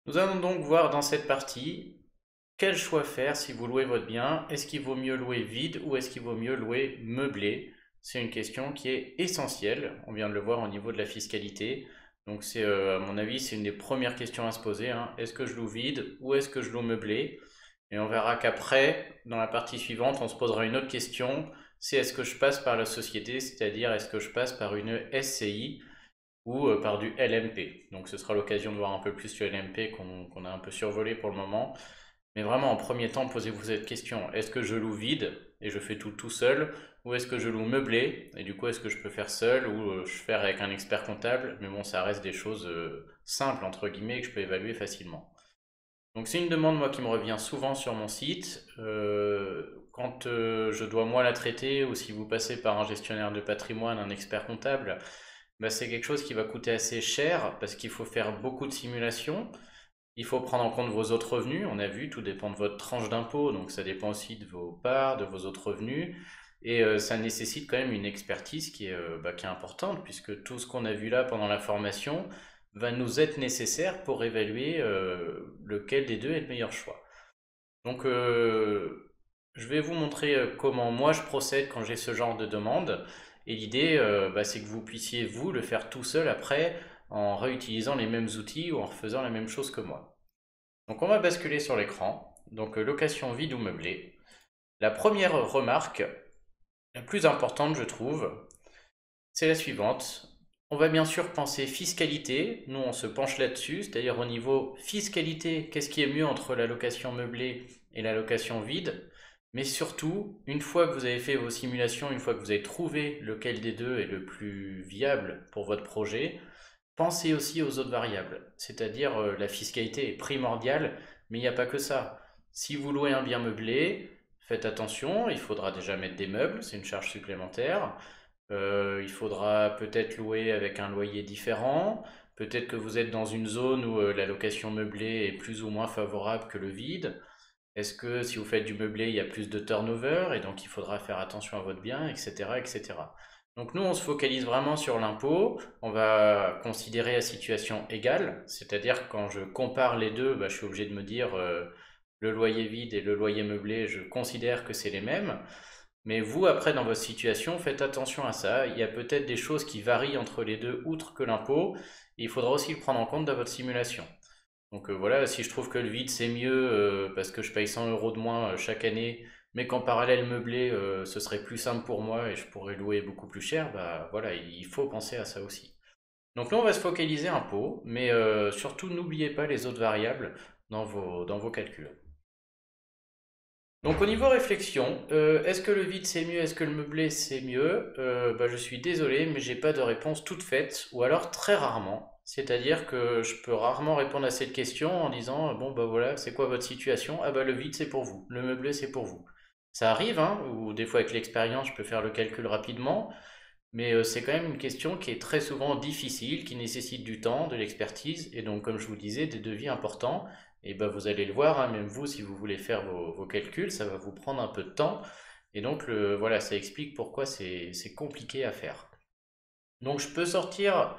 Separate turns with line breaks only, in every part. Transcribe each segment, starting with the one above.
Nous allons donc voir dans cette partie quel choix faire si vous louez votre bien. Est-ce qu'il vaut mieux louer vide ou est-ce qu'il vaut mieux louer meublé? C'est une question qui est essentielle. On vient de le voir au niveau de la fiscalité. Donc c'est, à mon avis, c'est une des premières questions à se poser, hein. Est-ce que je loue vide ou est-ce que je loue meublé? Et on verra qu'après, dans la partie suivante, on se posera une autre question. C'est est-ce que je passe par la société, c'est-à-dire est-ce que je passe par une SCI ou par du LMP. Donc ce sera l'occasion de voir un peu plus sur LMP qu'on a un peu survolé pour le moment. Mais vraiment, en premier temps, posez-vous cette question. Est-ce que je loue vide et je fais tout seul? Ou est-ce que je loue meublé et du coup, est-ce que je peux faire seul ou je fais avec un expert comptable? Mais bon, ça reste des choses simples, entre guillemets, que je peux évaluer facilement. Donc c'est une demande, moi, qui me revient souvent sur mon site. Quand je dois, moi, la traiter ou si vous passez par un gestionnaire de patrimoine, un expert comptable, bah, c'est quelque chose qui va coûter assez cher parce qu'il faut faire beaucoup de simulations. Il faut prendre en compte vos autres revenus. On a vu, tout dépend de votre tranche d'impôt, donc ça dépend aussi de vos parts, de vos autres revenus. Et ça nécessite quand même une expertise qui est importante, puisque tout ce qu'on a vu là pendant la formation va nous être nécessaire pour évaluer lequel des deux est le meilleur choix. Donc, je vais vous montrer comment moi je procède quand j'ai ce genre de demande. Et l'idée, c'est que vous puissiez vous le faire tout seul après en réutilisant les mêmes outils ou en refaisant la même chose que moi. Donc, on va basculer sur l'écran. Donc, location vide ou meublée. La première remarque, la plus importante, je trouve, c'est la suivante. On va bien sûr penser fiscalité. Nous, on se penche là-dessus, c'est-à-dire au niveau fiscalité, qu'est-ce qui est mieux entre la location meublée et la location vide. Mais surtout, une fois que vous avez fait vos simulations, une fois que vous avez trouvé lequel des deux est le plus viable pour votre projet, pensez aussi aux autres variables. C'est-à-dire, la fiscalité est primordiale, mais il n'y a pas que ça. Si vous louez un bien meublé, faites attention, il faudra déjà mettre des meubles, c'est une charge supplémentaire. Il faudra peut-être louer avec un loyer différent. Peut-être que vous êtes dans une zone où la location meublée est plus ou moins favorable que le vide. Est-ce que si vous faites du meublé, il y a plus de turnover et donc il faudra faire attention à votre bien, etc., etc. Donc nous, on se focalise vraiment sur l'impôt. On va considérer la situation égale, c'est-à-dire quand je compare les deux, je suis obligé de me dire le loyer vide et le loyer meublé, je considère que c'est les mêmes. Mais vous, après, dans votre situation, faites attention à ça. Il y a peut-être des choses qui varient entre les deux, outre que l'impôt. Il faudra aussi le prendre en compte dans votre simulation. Donc voilà, si je trouve que le vide c'est mieux parce que je paye 100 euros de moins chaque année, mais qu'en parallèle meublé ce serait plus simple pour moi et je pourrais louer beaucoup plus cher, bah voilà, il faut penser à ça aussi. Donc là on va se focaliser impôt, mais surtout n'oubliez pas les autres variables dans vos calculs. Donc au niveau réflexion, est-ce que le vide c'est mieux, est-ce que le meublé c'est mieux? Je suis désolé, mais j'ai pas de réponse toute faite, ou alors très rarement. C'est-à-dire que je peux rarement répondre à cette question en disant bon bah voilà, c'est quoi votre situation? Ah bah le vide c'est pour vous, le meublé c'est pour vous. Ça arrive, hein, ou des fois avec l'expérience je peux faire le calcul rapidement, mais c'est quand même une question qui est très souvent difficile, qui nécessite du temps, de l'expertise, et donc comme je vous disais, des devis importants. Et ben vous allez le voir, hein, même vous, si vous voulez faire vos calculs, ça va vous prendre un peu de temps. Et donc voilà, ça explique pourquoi c'est compliqué à faire. Donc je peux sortir,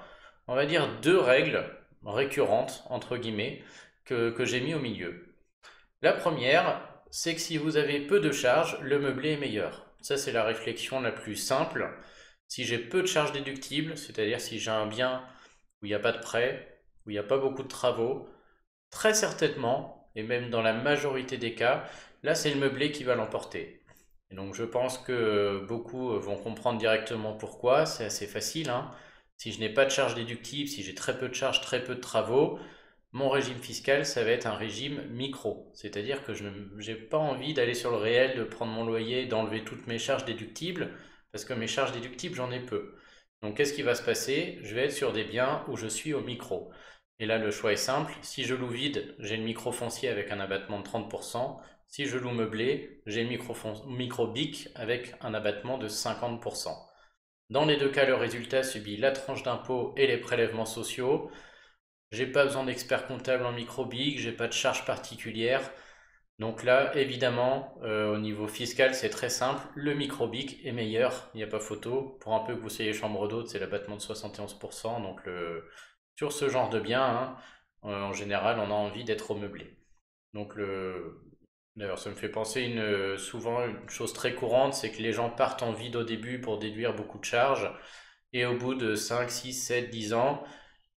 on va dire, deux règles récurrentes, entre guillemets, que j'ai mis au milieu. La première, c'est que si vous avez peu de charges, le meublé est meilleur. Ça, c'est la réflexion la plus simple. Si j'ai peu de charges déductibles, c'est-à-dire si j'ai un bien où il n'y a pas de prêt, où il n'y a pas beaucoup de travaux, très certainement, et même dans la majorité des cas, là, c'est le meublé qui va l'emporter. Et donc, je pense que beaucoup vont comprendre directement pourquoi. C'est assez facile, hein. Si je n'ai pas de charges déductibles, si j'ai très peu de charges, très peu de travaux, mon régime fiscal, ça va être un régime micro. C'est-à-dire que je n'ai pas envie d'aller sur le réel, de prendre mon loyer, d'enlever toutes mes charges déductibles, parce que mes charges déductibles, j'en ai peu. Donc qu'est-ce qui va se passer? Je vais être sur des biens où je suis au micro. Et là, le choix est simple. Si je loue vide, j'ai le micro foncier avec un abattement de 30%. Si je loue meublé, j'ai le micro BIC avec un abattement de 50%. Dans les deux cas, le résultat subit la tranche d'impôt et les prélèvements sociaux. J'ai pas besoin d'expert comptable en micro-big, j'ai pas de charges particulières. Donc là, évidemment, au niveau fiscal, c'est très simple. Le micro-big est meilleur, il n'y a pas photo. Pour un peu que vous soyez chambre d'hôte, c'est l'abattement de 71%. Donc sur ce genre de bien, hein, en général, on a envie d'être au meublé. Donc d'ailleurs, ça me fait penser souvent une chose très courante, c'est que les gens partent en vide au début pour déduire beaucoup de charges, et au bout de 5, 6, 7, 10 ans,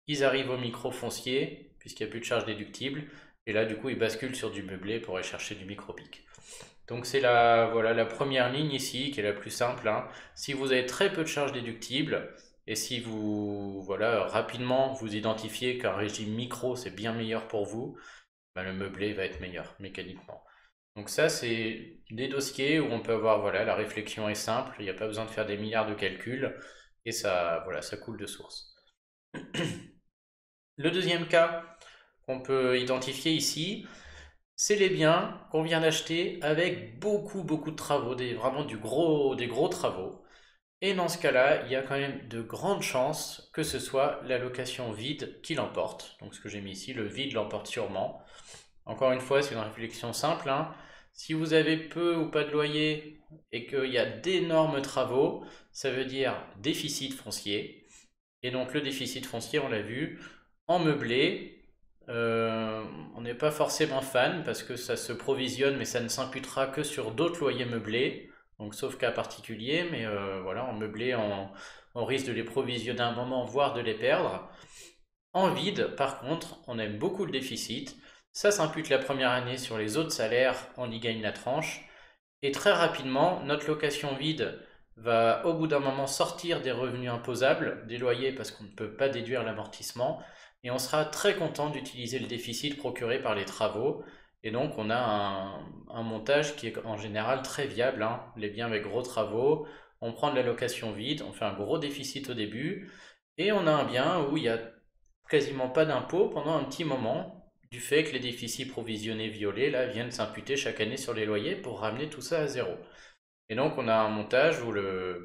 ils arrivent au micro foncier, puisqu'il n'y a plus de charge déductible, et là, du coup, ils basculent sur du meublé pour aller chercher du micro-BIC. Donc c'est voilà, la première ligne ici, qui est la plus simple, hein. Si vous avez très peu de charges déductibles, et si vous, voilà, rapidement, vous identifiez qu'un régime micro, c'est bien meilleur pour vous, ben, le meublé va être meilleur mécaniquement. Donc ça, c'est des dossiers où on peut avoir, voilà, la réflexion est simple, il n'y a pas besoin de faire des milliards de calculs, et ça, voilà, ça coule de source. Le deuxième cas qu'on peut identifier ici, c'est les biens qu'on vient d'acheter avec beaucoup de travaux, vraiment des gros travaux. Et dans ce cas-là, il y a quand même de grandes chances que ce soit la location vide qui l'emporte. Donc ce que j'ai mis ici, le vide l'emporte sûrement. Encore une fois, c'est une réflexion simple, hein. Si vous avez peu ou pas de loyer et qu'il y a d'énormes travaux, ça veut dire déficit foncier. Et donc le déficit foncier, on l'a vu, en meublé, on n'est pas forcément fan parce que ça se provisionne, mais ça ne s'imputera que sur d'autres loyers meublés, donc sauf cas particulier, mais voilà, en meublé, on risque de les provisionner à un moment, voire de les perdre. En vide, par contre, on aime beaucoup le déficit. Ça s'impute la première année sur les autres salaires, on y gagne la tranche. Et très rapidement, notre location vide va au bout d'un moment sortir des revenus imposables, des loyers parce qu'on ne peut pas déduire l'amortissement, et on sera très content d'utiliser le déficit procuré par les travaux. Et donc on a un montage qui est en général très viable, hein. Les biens avec gros travaux, on prend de la location vide, on fait un gros déficit au début, et on a un bien où il y a quasiment pas d'impôt pendant un petit moment, du fait que les déficits provisionnés violés là, viennent s'imputer chaque année sur les loyers pour ramener tout ça à zéro. Et donc on a un montage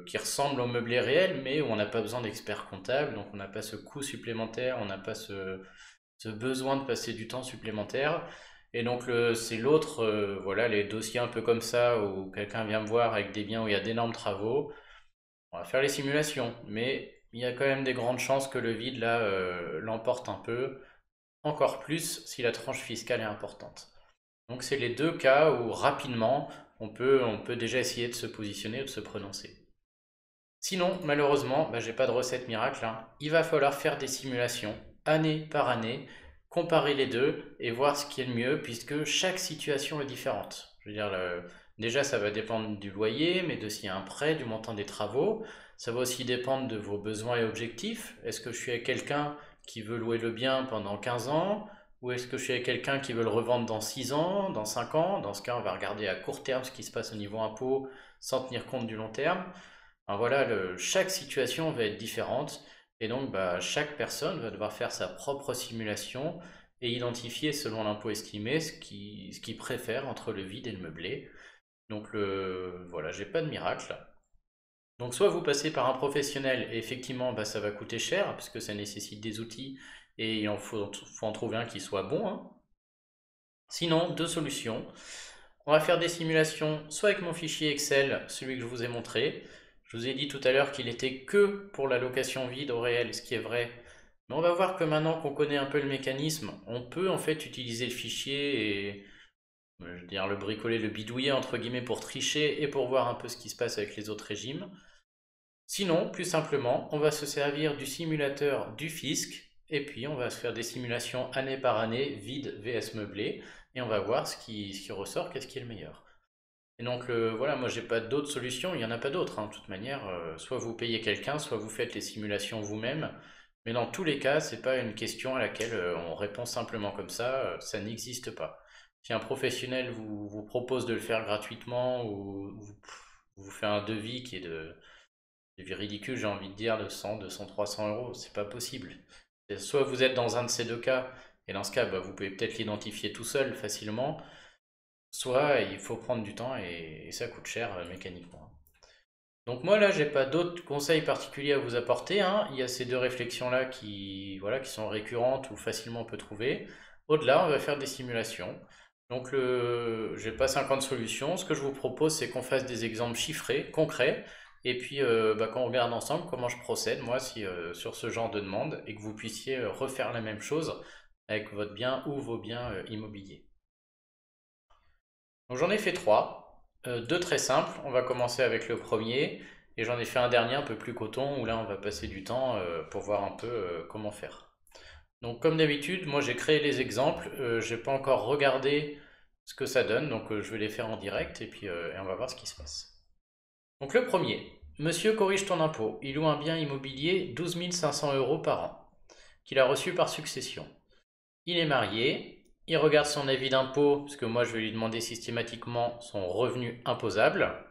qui ressemble au meublé réel, mais où on n'a pas besoin d'experts comptables, donc on n'a pas ce coût supplémentaire, on n'a pas ce besoin de passer du temps supplémentaire. Et donc c'est l'autre, voilà, les dossiers un peu comme ça, où quelqu'un vient me voir avec des biens où il y a d'énormes travaux, on va faire les simulations, mais il y a quand même des grandes chances que le vide là l'emporte un peu, encore plus si la tranche fiscale est importante. Donc c'est les deux cas où rapidement on peut déjà essayer de se positionner ou de se prononcer. Sinon, malheureusement, j'ai pas de recette miracle, hein. Il va falloir faire des simulations année par année, comparer les deux et voir ce qui est le mieux, puisque chaque situation est différente. Je veux dire, déjà ça va dépendre du loyer, mais de s'il y a un prêt, du montant des travaux. Ça va aussi dépendre de vos besoins et objectifs. Est-ce que je suis avec quelqu'un qui veut louer le bien pendant 15 ans? Ou est-ce que je suis avec quelqu'un qui veut le revendre dans 6 ans, dans 5 ans? Dans ce cas, on va regarder à court terme ce qui se passe au niveau impôt sans tenir compte du long terme. Enfin, voilà, chaque situation va être différente et donc chaque personne va devoir faire sa propre simulation et identifier selon l'impôt estimé ce qu'il préfère entre le vide et le meublé. Donc voilà, j'ai pas de miracle. Donc soit vous passez par un professionnel et effectivement ça va coûter cher parce que ça nécessite des outils et faut en trouver un qui soit bon, hein. Sinon, deux solutions. On va faire des simulations soit avec mon fichier Excel, celui que je vous ai montré. Je vous ai dit tout à l'heure qu'il était que pour la location vide au réel, ce qui est vrai. Mais on va voir que maintenant qu'on connaît un peu le mécanisme, on peut en fait utiliser le fichier et je veux dire, le bricoler, le bidouiller entre guillemets pour tricher et pour voir un peu ce qui se passe avec les autres régimes. Sinon, plus simplement, on va se servir du simulateur du fisc et puis on va se faire des simulations année par année, vide vs meublé, et on va voir ce qui ressort, qu'est-ce qui est le meilleur. Et donc voilà, moi j'ai pas d'autres solutions, il n'y en a pas d'autres, hein. De toute manière, soit vous payez quelqu'un, soit vous faites les simulations vous-même. Mais dans tous les cas, c'est pas une question à laquelle on répond simplement comme ça n'existe pas. Si un professionnel vous propose de le faire gratuitement ou vous fait un devis qui est de devis ridicule, j'ai envie de dire, de 100, 200, 300 euros, c'est pas possible. Soit vous êtes dans un de ces deux cas, et dans ce cas, vous pouvez peut-être l'identifier tout seul facilement, soit il faut prendre du temps et ça coûte cher mécaniquement. Donc moi là, j'ai pas d'autres conseils particuliers à vous apporter, hein. Il y a ces deux réflexions-là voilà, qui sont récurrentes ou facilement on peut trouver. Au-delà, on va faire des simulations. Donc j'ai pas 50 solutions. Ce que je vous propose, c'est qu'on fasse des exemples chiffrés, concrets, et puis qu'on regarde ensemble comment je procède moi sur ce genre de demande et que vous puissiez refaire la même chose avec votre bien ou vos biens immobiliers. Donc j'en ai fait 3, 2 très simples. On va commencer avec le premier et j'en ai fait un dernier un peu plus coton où là on va passer du temps pour voir un peu comment faire. Donc comme d'habitude, moi j'ai créé les exemples, j'ai pas encore regardé ce que ça donne, donc je vais les faire en direct et puis et on va voir ce qui se passe. Donc le premier, monsieur corrige ton impôt, il loue un bien immobilier 12 500 € par an, qu'il a reçu par succession. Il est marié, il regarde son avis d'impôt, parce que moi je vais lui demander systématiquement son revenu imposable.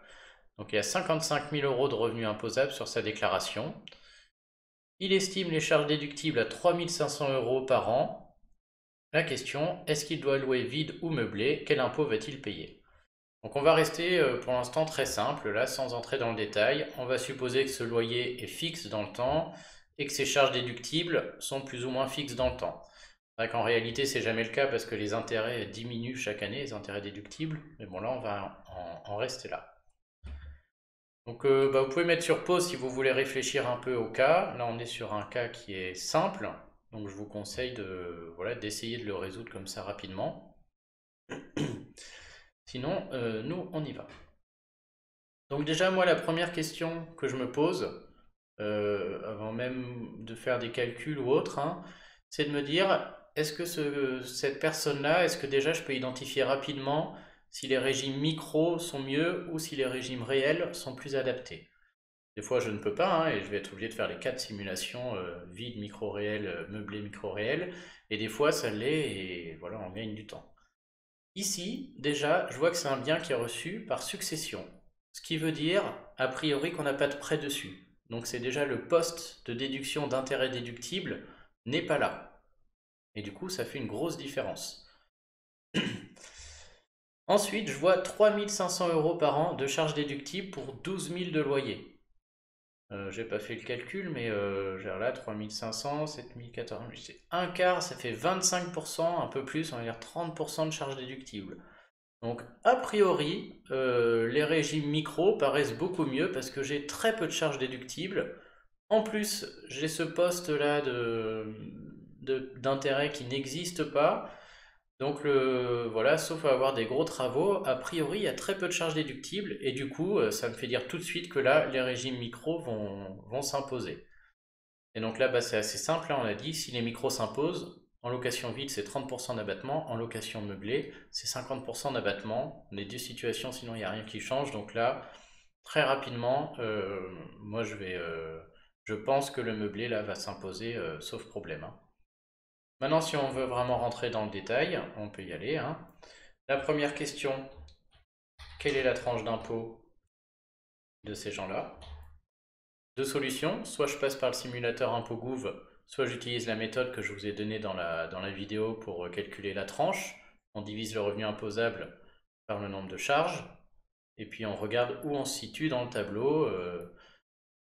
Donc il y a 55 000 € de revenus imposables sur sa déclaration. Il estime les charges déductibles à 3 500 € par an. La question, est-ce qu'il doit louer vide ou meublé? Quel impôt va-t-il payer? Donc on va rester pour l'instant très simple, là, sans entrer dans le détail. On va supposer que ce loyer est fixe dans le temps et que ses charges déductibles sont plus ou moins fixes dans le temps. C'est vrai qu'en réalité, c'est jamais le cas parce que les intérêts diminuent chaque année, les intérêts déductibles. Mais bon, là, on va en rester là. Donc, vous pouvez mettre sur pause si vous voulez réfléchir un peu au cas. Là, on est sur un cas qui est simple. Donc, je vous conseille voilà, d'essayer de le résoudre comme ça rapidement. Sinon, nous, on y va. Donc déjà, moi, la première question que je me pose, avant même de faire des calculs ou autre, hein, c'est de me dire, est-ce que cette personne-là, est-ce que déjà je peux identifier rapidement si les régimes micro sont mieux ou si les régimes réels sont plus adaptés? Des fois, je ne peux pas, hein, et je vais être obligé de faire les 4 simulations vide, micro-réel, meublé, micro-réel, et des fois, ça l'est, et voilà, on gagne du temps. Ici, déjà, je vois que c'est un bien qui est reçu par succession. Ce qui veut dire, a priori, qu'on n'a pas de prêt dessus. Donc c'est déjà le poste de déduction d'intérêt déductible n'est pas là. Et du coup, ça fait une grosse différence. Ensuite, je vois 3 500 € par an de charges déductibles pour 12 000 de loyer. J'ai pas fait le calcul, mais là, 3 500, 7 014, c'est un quart, ça fait 25%, un peu plus, on va dire 30% de charges déductibles. Donc, a priori, les régimes micro paraissent beaucoup mieux parce que j'ai très peu de charges déductibles. En plus, j'ai ce poste-là d'intérêt qui n'existe pas. Donc, voilà, sauf à avoir des gros travaux, a priori, il y a très peu de charges déductibles. Et du coup, ça me fait dire tout de suite que là, les régimes micro vont s'imposer. Et donc là, c'est assez simple, hein, on a dit, si les micros s'imposent, en location vide, c'est 30% d'abattement, en location meublée, c'est 50% d'abattement. Les deux situations, sinon il n'y a rien qui change. Donc là, très rapidement, moi je pense que le meublé là va s'imposer, sauf problème, hein. Maintenant, si on veut vraiment rentrer dans le détail, on peut y aller, hein. La première question, quelle est la tranche d'impôt de ces gens-là? Deux solutions, soit je passe par le simulateur ImpôtGouv, soit j'utilise la méthode que je vous ai donnée dans la vidéo pour calculer la tranche. On divise le revenu imposable par le nombre de charges, et puis on regarde où on se situe dans le tableau,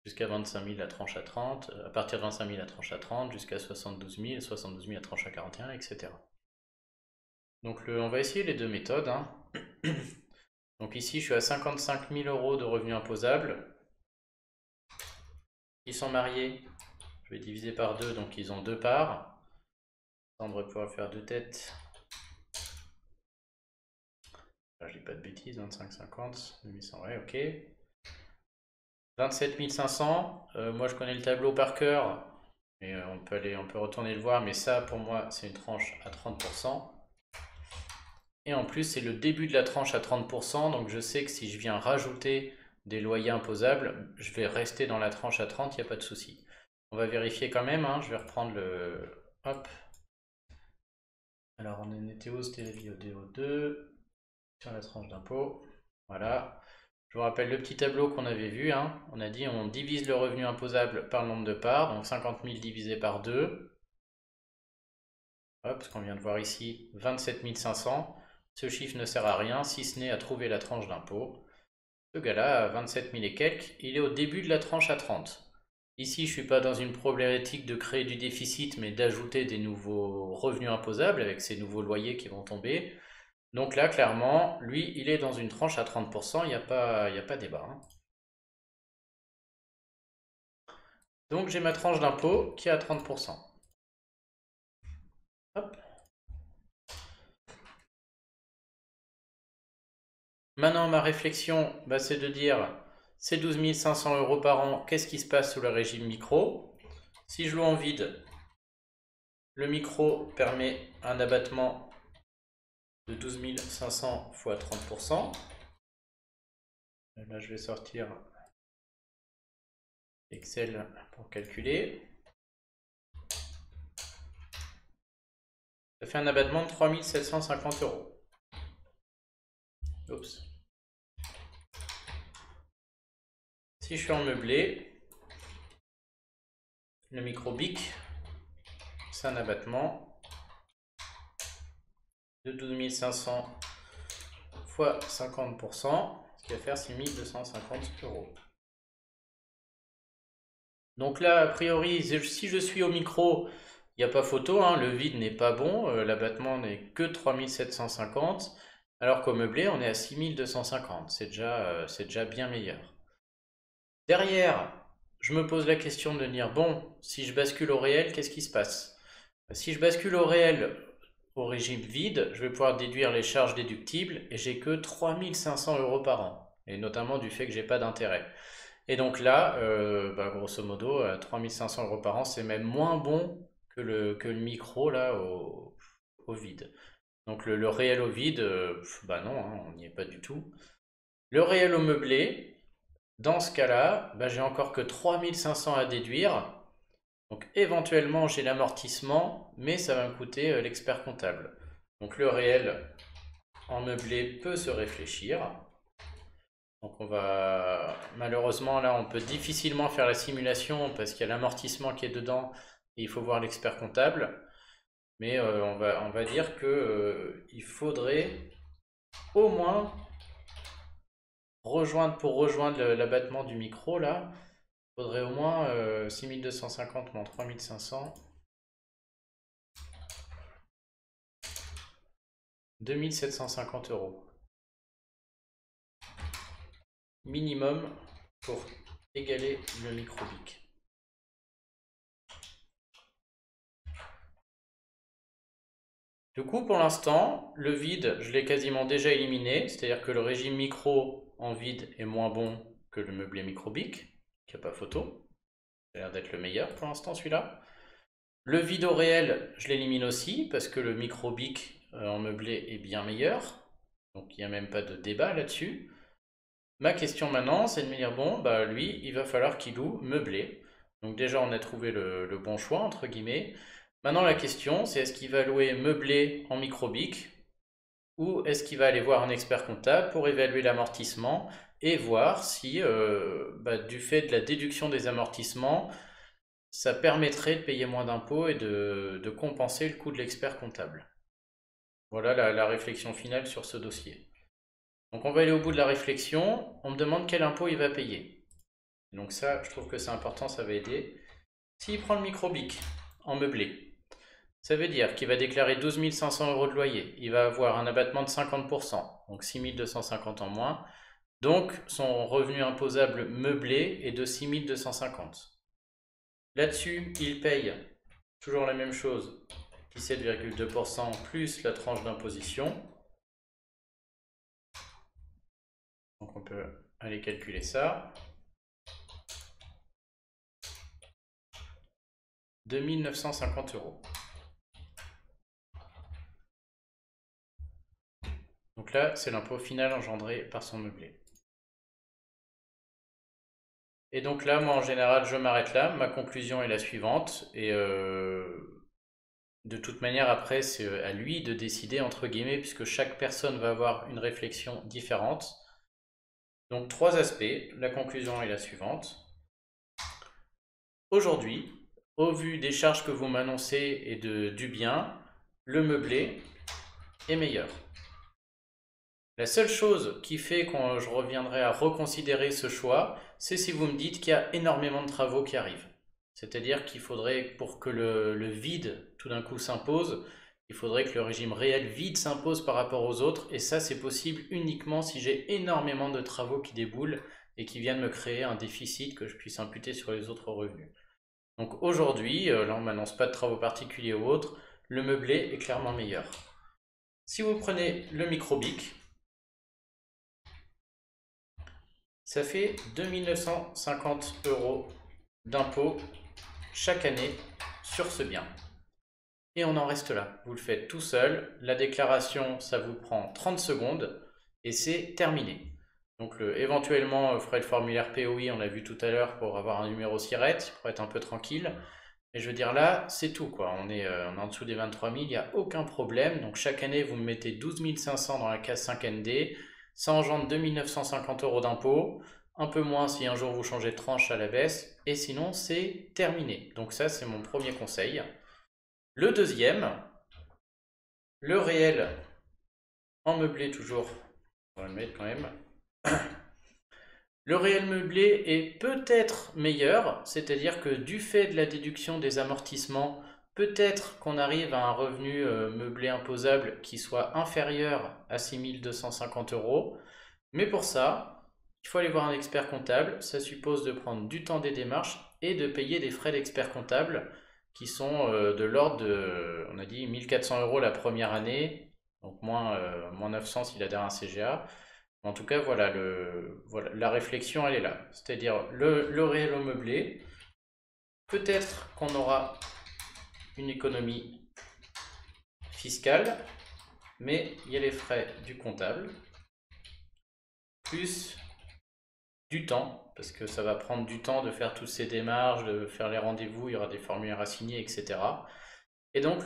jusqu'à 25 000 la tranche à 30, à partir de 25 000 la tranche à 30, jusqu'à 72 000, 72 000 la tranche à 41, etc. Donc on va essayer les deux méthodes, hein. Donc ici je suis à 55 000 € de revenus imposables. Ils sont mariés, je vais diviser par 2, donc ils ont deux parts. Ça, on devrait pouvoir faire deux têtes. Là, je dis pas de bêtises, 25, 50, 2100, ouais, ok. 27 500, moi je connais le tableau par cœur, et on peut retourner le voir, mais ça pour moi c'est une tranche à 30%. Et en plus c'est le début de la tranche à 30%, donc je sais que si je viens rajouter des loyers imposables, je vais rester dans la tranche à 30, il n'y a pas de souci. On va vérifier quand même, hein, je vais reprendre le... Hop. Alors on était où? C'était la vidéo 2 sur la tranche d'impôt. Voilà. Je vous rappelle le petit tableau qu'on avait vu, hein. On a dit on divise le revenu imposable par le nombre de parts, donc 50 000 divisé par 2. Hop, ce qu'on vient de voir ici, 27 500. Ce chiffre ne sert à rien, si ce n'est à trouver la tranche d'impôt. Ce gars-là, 27 000 et quelques, il est au début de la tranche à 30. Ici, je ne suis pas dans une problématique de créer du déficit, mais d'ajouter des nouveaux revenus imposables avec ces nouveaux loyers qui vont tomber. Donc là, clairement, lui, il est dans une tranche à 30%, il n'y a pas débat, hein. Donc j'ai ma tranche d'impôt qui est à 30%. Hop. Maintenant, ma réflexion, c'est de dire, c'est 12 500 € par an, qu'est-ce qui se passe sous le régime micro? Si je loue en vide, le micro permet un abattement de 12 500 fois 30%. Là, je vais sortir Excel pour calculer. Ça fait un abattement de 3 750 €. Oups. Si je suis en meublé, le micro BIC, c'est un abattement de 12 500 fois 50%, ce qui va faire 6 250 €. Donc là, a priori, si je suis au micro, il n'y a pas photo, hein, le vide n'est pas bon, l'abattement n'est que 3 750, alors qu'au meublé, on est à 6 250, c'est déjà bien meilleur. Derrière, je me pose la question de dire, bon, si je bascule au réel, qu'est-ce qui se passe? Si je bascule au réel, au régime vide, je vais pouvoir déduire les charges déductibles et j'ai que 3 500 € par an, et notamment du fait que j'ai pas d'intérêt. Et donc là, grosso modo, 3 500 € par an, c'est même moins bon que le micro là au vide. Donc le réel au vide, non, hein, on n'y est pas du tout. Le réel au meublé, dans ce cas-là, j'ai encore que 3 500 à déduire. Donc éventuellement j'ai l'amortissement, mais ça va me coûter l'expert comptable. Donc le réel en meublé peut se réfléchir. Donc on va, malheureusement là on peut difficilement faire la simulation parce qu'il y a l'amortissement qui est dedans et il faut voir l'expert comptable. Mais on va dire que il faudrait au moins pour rejoindre l'abattement du micro là, il faudrait au moins 6250 moins 3500, 2750 € minimum pour égaler le micro BIC. Du coup, pour l'instant, le vide, je l'ai quasiment déjà éliminé, c'est-à-dire que le régime micro en vide est moins bon que le meublé micro BIC, qui n'a pas photo. Ça a l'air d'être le meilleur pour l'instant, celui-là. Le vide au réel, je l'élimine aussi, parce que le micro BIC en meublé est bien meilleur. Donc il n'y a même pas de débat là-dessus. Ma question maintenant, c'est de me dire, bon, lui, il va falloir qu'il loue meublé. Donc déjà, on a trouvé le bon choix, entre guillemets. Maintenant, la question, c'est est-ce qu'il va louer meublé en micro-BIC ou est-ce qu'il va aller voir un expert comptable pour évaluer l'amortissement et voir si, du fait de la déduction des amortissements, ça permettrait de payer moins d'impôts et de compenser le coût de l'expert comptable. Voilà la réflexion finale sur ce dossier. Donc on va aller au bout de la réflexion, on me demande quel impôt il va payer. Donc ça, je trouve que c'est important, ça va aider. S'il prend le micro-BIC en meublé, ça veut dire qu'il va déclarer 12 500 € de loyer. Il va avoir un abattement de 50%, donc 6 250 en moins. Donc son revenu imposable meublé est de 6 250. Là-dessus, il paye toujours la même chose, 17,2% plus la tranche d'imposition. Donc on peut aller calculer ça. 2 950 €. Donc là, c'est l'impôt final engendré par son meublé. Et donc là, moi en général, je m'arrête là. Ma conclusion est la suivante. Et de toute manière, après, c'est à lui de décider, entre guillemets, puisque chaque personne va avoir une réflexion différente. Donc 3 aspects. La conclusion est la suivante. Aujourd'hui, au vu des charges que vous m'annoncez et du bien, le meublé est meilleur. La seule chose qui fait que je reviendrai à reconsidérer ce choix, c'est si vous me dites qu'il y a énormément de travaux qui arrivent. C'est-à-dire qu'il faudrait, pour que le vide tout d'un coup s'impose, il faudrait que le régime réel vide s'impose par rapport aux autres, et ça c'est possible uniquement si j'ai énormément de travaux qui déboulent et qui viennent me créer un déficit que je puisse imputer sur les autres revenus. Donc aujourd'hui, là on ne m'annonce pas de travaux particuliers ou autres, le meublé est clairement meilleur. Si vous prenez le micro-BIC, Ça fait 2 950 € d'impôt chaque année sur ce bien. Et on en reste là. Vous le faites tout seul. La déclaration, ça vous prend 30 secondes et c'est terminé. Donc éventuellement, ferait le formulaire POI, on l'a vu tout à l'heure, pour avoir un numéro SIRET, pour être un peu tranquille. Et je veux dire là, c'est tout quoi. On est en dessous des 23 000, il n'y a aucun problème. Donc chaque année, vous me mettez 12 500 dans la case 5ND. Ça engendre 2 950 € d'impôt. Un peu moins si un jour vous changez de tranche à la baisse. Et sinon, c'est terminé. Donc ça, c'est mon premier conseil. Le deuxième, le réel en meublé toujours. On va le mettre quand même. Le réel meublé est peut-être meilleur, c'est-à-dire que du fait de la déduction des amortissements, peut-être qu'on arrive à un revenu meublé imposable qui soit inférieur à 6 250 €. Mais pour ça, il faut aller voir un expert comptable. Ça suppose de prendre du temps des démarches et de payer des frais d'expert comptable qui sont de l'ordre de, on a dit, 1 400 € la première année, donc moins 900 s'il adhère à un CGA. En tout cas, voilà, la réflexion, elle est là. C'est-à-dire le réel au meublé. Peut-être qu'on aura une économie fiscale, mais il y a les frais du comptable, plus du temps, parce que ça va prendre du temps de faire toutes ces démarches, de faire les rendez-vous, il y aura des formulaires à signer, etc. Et donc,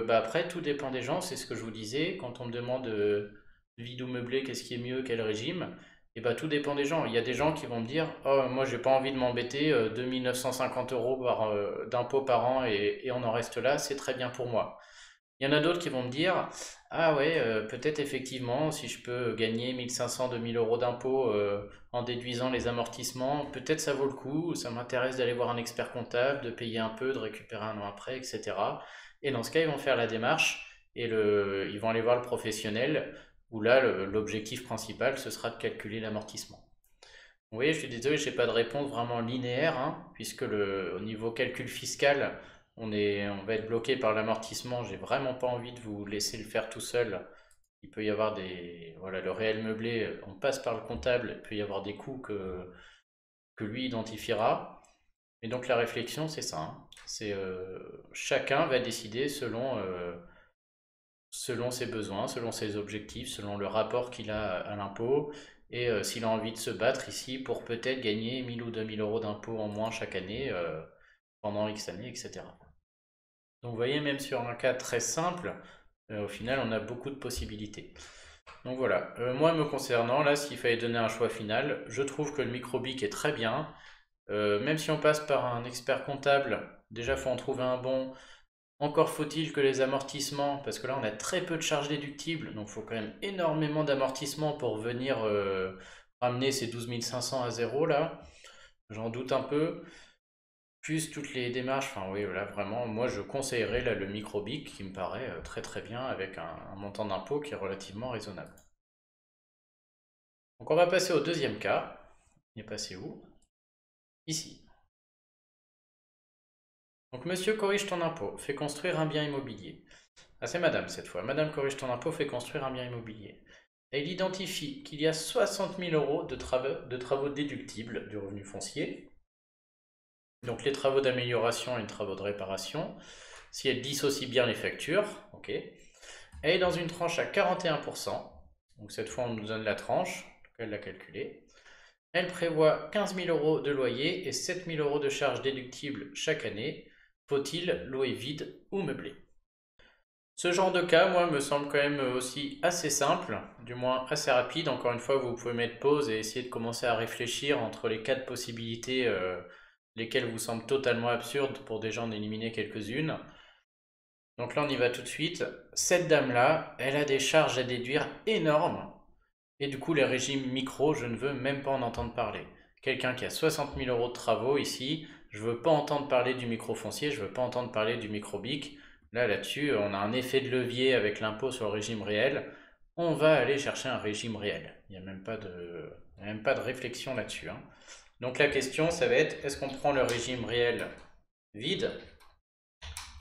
après, tout dépend des gens, c'est ce que je vous disais, quand on me demande vide ou meublé, qu'est-ce qui est mieux, quel régime, et tout dépend des gens. Il y a des gens qui vont me dire, oh, moi j'ai pas envie de m'embêter, 2 950 € d'impôts par an et on en reste là, c'est très bien pour moi. Il y en a d'autres qui vont me dire, ah ouais, peut-être effectivement, si je peux gagner 1500, 2000 € d'impôts en déduisant les amortissements, peut-être ça vaut le coup, ça m'intéresse d'aller voir un expert comptable, de payer un peu, de récupérer un an après, etc. Et dans ce cas, ils vont faire la démarche et ils vont aller voir le professionnel, où là, l'objectif principal, ce sera de calculer l'amortissement. Vous voyez, je suis désolé, je n'ai pas de réponse vraiment linéaire, hein, puisque au niveau calcul fiscal, on va être bloqué par l'amortissement. J'ai vraiment pas envie de vous laisser le faire tout seul. Il peut y avoir voilà, le réel meublé, on passe par le comptable, il peut y avoir des coûts que lui identifiera. Et donc la réflexion, c'est ça, hein. C'est chacun va décider selon ses besoins, selon ses objectifs, selon le rapport qu'il a à l'impôt, et s'il a envie de se battre ici pour peut-être gagner 1000 ou 2000 € d'impôt en moins chaque année pendant X années, etc. Donc vous voyez, même sur un cas très simple, au final, on a beaucoup de possibilités. Donc voilà, moi me concernant, là, s'il fallait donner un choix final, je trouve que le microbic est très bien. Même si on passe par un expert comptable, déjà faut en trouver un bon. Encore faut-il que les amortissements, parce que là on a très peu de charges déductibles, donc il faut quand même énormément d'amortissements pour venir ramener ces 12 500 à zéro là. J'en doute un peu. Plus toutes les démarches, enfin oui, là vraiment, moi je conseillerais là, le microbic qui me paraît très très bien avec un montant d'impôt qui est relativement raisonnable. Donc on va passer au deuxième cas. Il est passé où? Ici. Donc monsieur corrige ton impôt, fait construire un bien immobilier. Ah c'est madame cette fois. Madame corrige ton impôt, fait construire un bien immobilier. Et il identifie qu'il y a 60 000 € de travaux déductibles du revenu foncier. Donc les travaux d'amélioration et les travaux de réparation. Si elle dissocie bien les factures, ok. Elle est dans une tranche à 41%. Donc cette fois on nous donne la tranche, elle l'a calculée. Elle prévoit 15 000 € de loyer et 7 000 € de charges déductibles chaque année. Faut-il louer vide ou meublé? Ce genre de cas, moi, me semble quand même aussi assez simple, du moins assez rapide. Encore une fois, vous pouvez mettre pause et essayer de commencer à réfléchir entre les quatre possibilités, lesquelles vous semblent totalement absurdes pour déjà en éliminer quelques-unes. Donc là, on y va tout de suite. Cette dame-là, elle a des charges à déduire énormes. Et du coup, les régimes micro, je ne veux même pas en entendre parler. Quelqu'un qui a 60 000 € de travaux ici, je ne veux pas entendre parler du micro foncier, je ne veux pas entendre parler du microbic. Là-dessus, on a un effet de levier avec l'impôt sur le régime réel. On va aller chercher un régime réel. Il n'y a même pas de réflexion là-dessus, hein. Donc la question, ça va être, est-ce qu'on prend le régime réel vide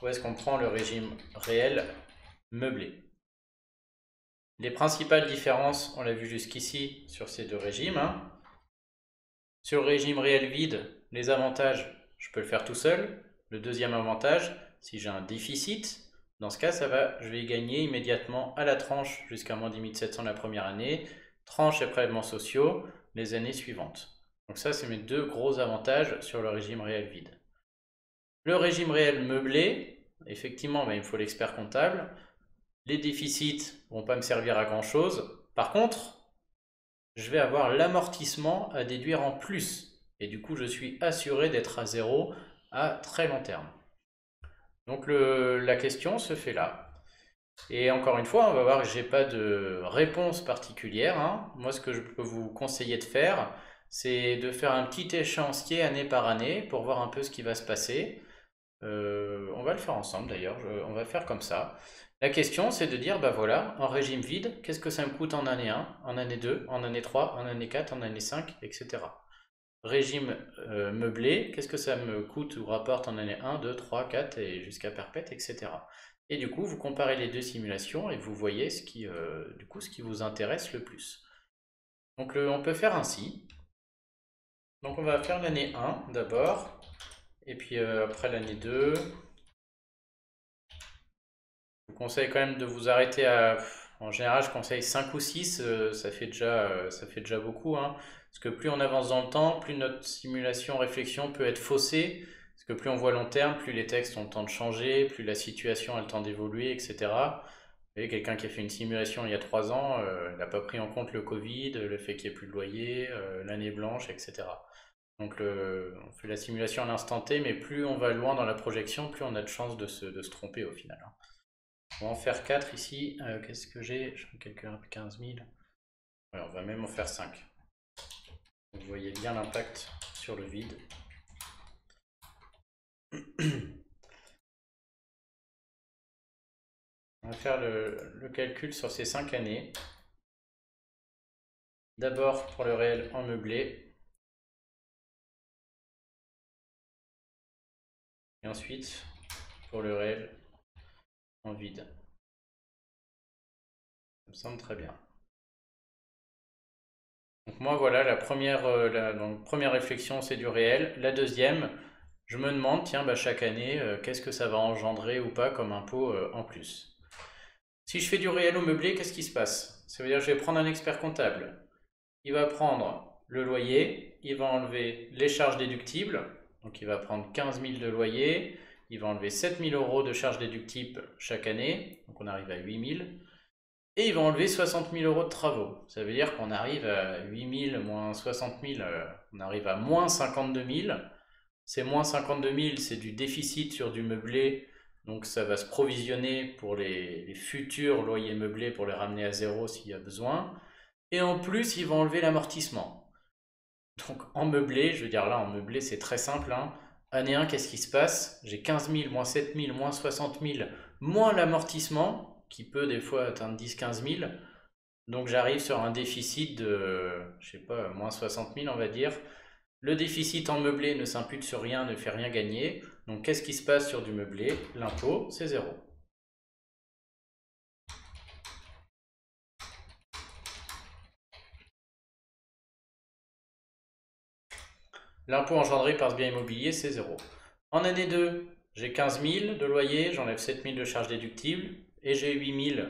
ou est-ce qu'on prend le régime réel meublé? Les principales différences, on l'a vu jusqu'ici sur ces deux régimes, hein. Sur le régime réel vide, les avantages, je peux le faire tout seul. Le deuxième avantage, si j'ai un déficit, dans ce cas, je vais gagner immédiatement à la tranche jusqu'à moins 10 700 la première année, tranche et prélèvements sociaux les années suivantes. Donc ça, c'est mes deux gros avantages sur le régime réel vide. Le régime réel meublé, effectivement, il me faut l'expert comptable. Les déficits ne vont pas me servir à grand chose. Par contre, je vais avoir l'amortissement à déduire en plus. Et du coup, je suis assuré d'être à zéro à très long terme. Donc la question se fait là. Et encore une fois, on va voir que je n'ai pas de réponse particulière, hein. Moi, ce que je peux vous conseiller de faire, c'est de faire un petit échéancier année par année pour voir un peu ce qui va se passer. On va le faire ensemble d'ailleurs, on va faire comme ça. La question, c'est de dire, bah voilà, en régime vide, qu'est-ce que ça me coûte en année 1, en année 2, en année 3, en année 4, en année 5, etc. Régime meublé, qu'est-ce que ça me coûte ou rapporte en année 1, 2, 3, 4 et jusqu'à perpète, etc. Et du coup, vous comparez les deux simulations et vous voyez ce qui vous intéresse le plus. Donc on peut faire ainsi. Donc on va faire l'année 1 d'abord, et puis après l'année 2. Je vous conseille quand même de vous arrêter à... En général, je conseille 5 ou 6, ça fait déjà beaucoup, hein. Parce que plus on avance dans le temps, plus notre simulation réflexion peut être faussée. Parce que plus on voit long terme, plus les textes ont le temps de changer, plus la situation a le temps d'évoluer, etc. Vous voyez, quelqu'un qui a fait une simulation il y a 3 ans, il n'a pas pris en compte le Covid, le fait qu'il n'y ait plus de loyer, l'année blanche, etc. Donc on fait la simulation à l'instant T, mais plus on va loin dans la projection, plus on a de chances de se tromper au final, hein. On va en faire 4 ici. Qu'est-ce que j'ai? Je fais calculer 15 000. Ouais, on va même en faire 5. Vous voyez bien l'impact sur le vide. On va faire le calcul sur ces 5 années. D'abord pour le réel en meublé. Et ensuite pour le réel en vide. Ça me semble très bien. Donc moi voilà, première réflexion c'est du réel. La deuxième, je me demande, tiens, bah, chaque année, qu'est-ce que ça va engendrer ou pas comme impôt en plus. Si je fais du réel au meublé, qu'est-ce qui se passe? Ça veut dire que je vais prendre un expert comptable. Il va prendre le loyer, il va enlever les charges déductibles, donc il va prendre 15 000 de loyer, il va enlever 7 000 euros de charges déductibles chaque année, donc on arrive à 8 000, et il va enlever 60 000 euros de travaux. Ça veut dire qu'on arrive à 8 000 moins 60 000, on arrive à moins 52 000. Ces moins 52 000, c'est du déficit sur du meublé, donc ça va se provisionner pour les futurs loyers meublés pour les ramener à zéro s'il y a besoin. Et en plus, il va enlever l'amortissement. Donc en meublé, je veux dire là, en meublé, c'est très simple, hein. Année 1, qu'est-ce qui se passe? J'ai 15 000, moins 7 000, moins 60 000, moins l'amortissement, qui peut des fois atteindre 10-15 000. Donc j'arrive sur un déficit de, je sais pas, moins 60 000, on va dire. Le déficit en meublé ne s'impute sur rien, ne fait rien gagner. Donc qu'est-ce qui se passe sur du meublé? L'impôt, c'est zéro. L'impôt engendré par ce bien immobilier, c'est zéro. En année 2, j'ai 15 000 de loyer, j'enlève 7 000 de charges déductibles et j'ai 8 000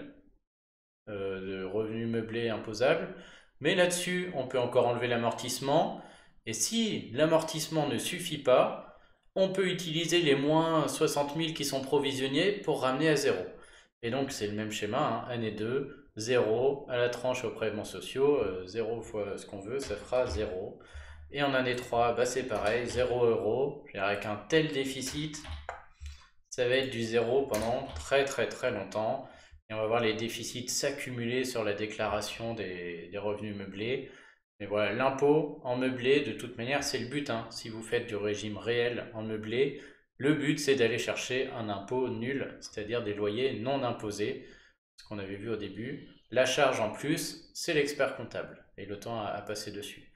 de revenus meublés imposables. Mais là-dessus, on peut encore enlever l'amortissement. Et si l'amortissement ne suffit pas, on peut utiliser les moins 60 000 qui sont provisionnés pour ramener à zéro. Et donc c'est le même schéma, hein. Année 2, 0, à la tranche aux prélèvements sociaux, 0 fois ce qu'on veut, ça fera 0. Et en année 3, bah c'est pareil, 0 euros. Avec un tel déficit, ça va être du zéro pendant très très très longtemps. Et on va voir les déficits s'accumuler sur la déclaration des revenus meublés. Mais voilà, l'impôt en meublé, de toute manière, c'est le but, hein. Si vous faites du régime réel en meublé, le but c'est d'aller chercher un impôt nul, c'est-à-dire des loyers non imposés, ce qu'on avait vu au début. La charge en plus, c'est l'expert comptable et le temps à passer dessus.